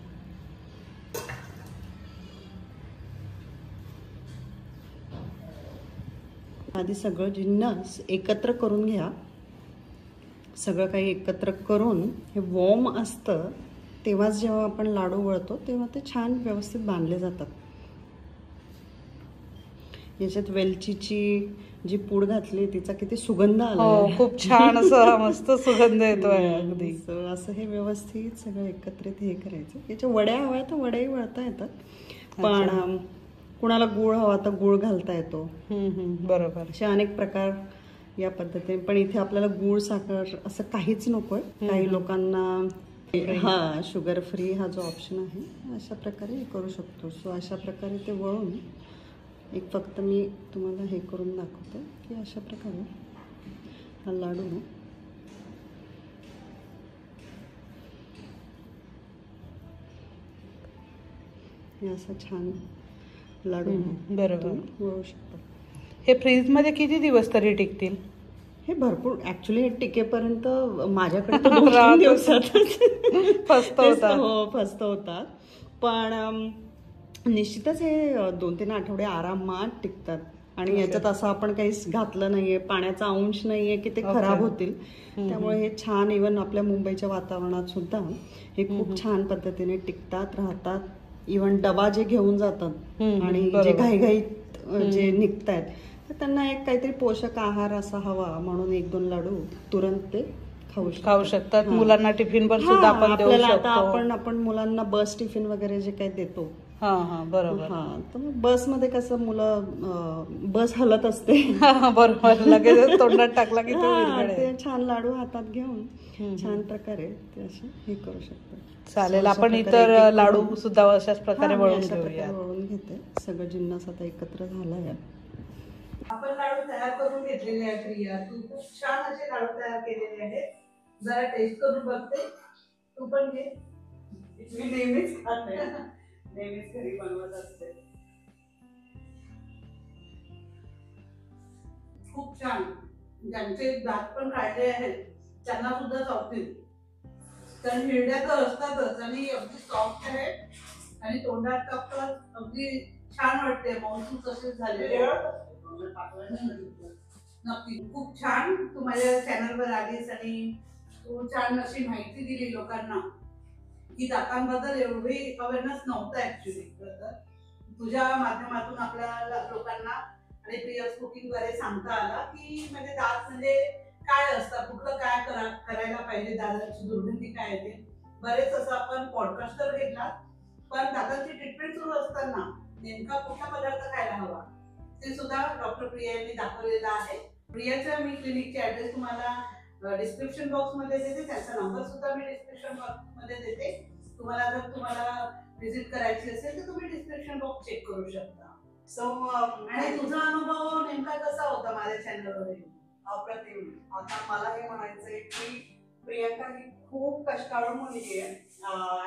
आधी सगळं जिन्नस एकत्र करून घ्या. सगळं काही एकत्र करून हे वॉर्म असतं तेव्हाच जेव्हा आपण लाडू वळतो तेव्हा ते छान व्यवस्थित बांधले जातात. याच्यात वेलचीची जी पूड घातली तिचा किती सुगंध आला. खूप छान असं मस्त सुगंध येतोय अगदी. असं हे व्यवस्थित सगळं एकत्रित हे करायचं. याच्या वड्या हव्या तर वड्याही वळता येतात, पण कुणाला गुळ हवा तर गुळ घालता येतो. बरोबर. असे अनेक प्रकार या पद्धतीने. पण इथे आपल्याला गुळ साखर असं काहीच नकोय. काही लोकांना शुगर फ्री हा जो ऑप्शन आहे अशा प्रकारे हे करू शकतो. सो अशा प्रकारे ते वळून एक फक्त मी तुम्हाला हे करून दाखवते की अशा प्रकारे हा लाडू हे असा छान लाडू बरोबर वळू शकतो. हे फ्रीजमध्ये किती दिवस तरी टिकतील? हे भरपूर ऍक्च्युली हे टिकेपर्यंत माझ्याकडे 2-3 दिवसातच फस्त होतात. पण निश्चितच हे 2-3 आठवडे आरामात टिकतात. आणि याच्यात असं आपण काहीच घातलं नाहीये, पाण्याचा अंश नाहीये की ते खराब होतील. त्यामुळे हे छान इव्हन आपल्या मुंबईच्या वातावरणात सुद्धा हे खूप छान पद्धतीने टिकतात, राहतात. इव्हन डबा जे घेऊन जातात आणि जे घाईघाईत जे निघतायत तर त्यांना एक काहीतरी पोषक आहार असा हवा म्हणून 1-2 लाडू तुरंत ते खाऊ शकतात. मुलांना टिफिन पण सुद्धा आपण देऊ शकतो. आता आपण मुलांना बस टिफिन वगैरे जे काही देतो. बरोबर. तर बसमध्ये कसं मुलं बस हलत असते. बरोबर. लगेच तोंडात टाकला की ते छान लाडू हातात घेऊन छान प्रकारे ते असे हे करू शकतात. चालेल. आपण इतर लाडू सुद्धा अशाच प्रकारे वळून घेते. सगळं जिन्नस आता एकत्र झालाय. आपण लाडू तयार करून घेतलेले आहेत. प्रिया, तू खूप छान असे लाडू तयार केलेले आहेत. जरा टेस्ट करून बघते. तू पण घे. मी नेहमीच खाते, नेहमीच घरी बनवत असते. खूप छान. ज्यांचे दात पण काढले आहेत त्यांना सुद्धा चावतील. तर हिरड्या तर असतातच आणि अगदी सॉफ्ट आहे आणि तोंडात टाकतात अगदी छान वाटते. मौसूस असेच झाले. नक्की. खूप छान. तू माझ्या चॅनलवर आलीस आणि तू छान अशी माहिती दिली लोकांना की दातांबद्दल एवढी अवेअरनेस नव्हतं ऍक्च्युली. तुझ्या माध्यमातून आपल्या लोकांना आणि प्रियाज कुकिंगद्वारे सांगता आला की म्हणजे दात म्हणजे काय असतं, कुठलं काय करायला पाहिजे, दाताची दुर्गंधी काय येते. बरेच असं आपण पॉडकास्ट तर घेतला, पण दातांची ट्रीटमेंट सुरू असताना नेमका कुठला पदार्थ खायला हवा ते सुद्धा डॉक्टर प्रिया यांनी दाखवलेला आहे. प्रियाच्या मी क्लिनिकचे ऍड्रेस तुम्हाला डिस्क्रिप्शन बॉक्स मध्ये देते, त्यांचा नंबर सुद्धा मी डिस्क्रिप्शन बॉक्स मध्ये देते. तुम्हाला जर तुम्हाला व्हिजिट करायची असेल तर तुम्ही डिस्क्रिप्शन बॉक्स चेक करू शकता. सो आणि तुझा अनुभव नेमका कसा होता माझ्या चॅनलवर? अप्रतिम. आता मला हे म्हणायचंय की प्रियंका ही खूप कष्टाळू मुलगी आहे.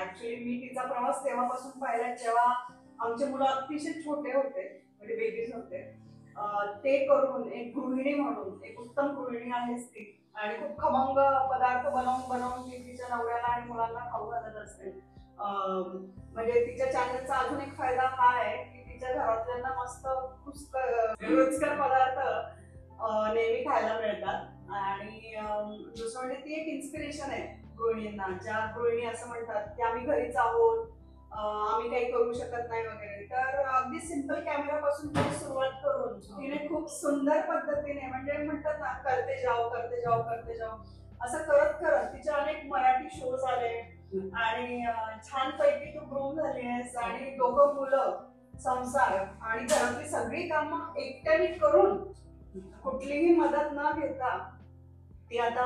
ऍक्च्युली मी तिचा प्रवास तेव्हापासून पाहिला जेव्हा आमचे मुलं अतिशय छोटे होते, म्हणजे बेबीज होते. ते करून एक गृहिणी म्हणून, एक उत्तम गृहिणी आहेच ती, आणि खूप खमंग पदार्थ बनवून ती तिच्या नवऱ्याला आणि मुलांना खाऊ घालत असते. म्हणजे तिच्या चॅनलचा अजून एक फायदा हा आहे की तिच्या घरातल्यांना मस्त रुचकर पदार्थ नेहमी खायला मिळतात. आणि दुसरं म्हणजे ती एक इन्स्पिरेशन आहे गृहिणींना, ज्या गृहिणी असं म्हणतात की आम्ही घरीच आहोत, आम्ही काही करू शकत नाही वगैरे. तर अगदी सिंपल कॅमेरा पासून तिने सुरुवात करून तिने खूप सुंदर पद्धतीने, म्हणजे म्हणतात ना, करते जाओ असं करत करत तिचे अनेक मराठी शोज आले आणि छानपैकी तू ग्रूम झाली आहेस. आणि दोघं मुलं, संसार आणि घरातली सगळी कामं एकट्याने करून कुठलीही मदत न घेता ती आता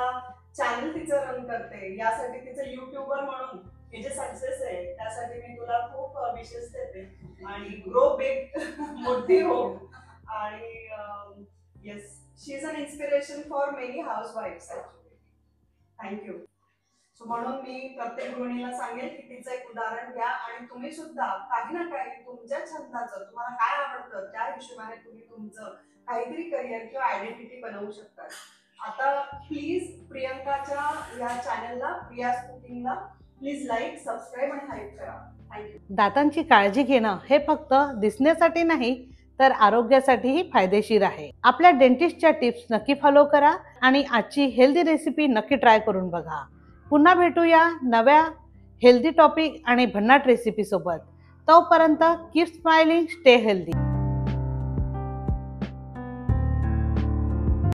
चॅनल तिचं रन करते. यासाठी तिचं युट्यूबर म्हणून हे जे सक्सेस आहे त्यासाठी मी तुला खूप विशेष देते. आणि ग्रो बिग, मोठी हो. आणि yes, she is an inspiration for many हाऊसवाईफ्स ऍक्च्युअली. थँक्यू. सो म्हणून मी प्रत्येक गृहिणीला सांगेल की तिचं एक उदाहरण घ्या आणि तुम्ही सुद्धा काही ना काही तुमच्या छंदाचं, तुम्हाला काय आवडतं त्या हिशोबाने तुम्ही तुमचं काहीतरी करिअर किंवा आयडेंटिटी बनवू शकता. आता प्लीज प्रियंकाच्या या चॅनलला, प्रियाज कुकिंगला प्लीज लाईक, सबस्क्राईब आणि हाईप करा. थँक्यू. दातांची काळजी घेणं हे फक्त दिसण्यासाठी नाही तर आरोग्यासाठीही फायदेशीर आहे. आपल्या डेंटिस्टच्या टिप्स नक्की फॉलो करा आणि आजची हेल्दी रेसिपी नक्की ट्राय करून बघा. पुन्हा भेटूया नव्या हेल्दी टॉपिक आणि भन्नाट रेसिपी सोबत. तोपर्यंत कीप स्माइलिंग, स्टे हेल्दी.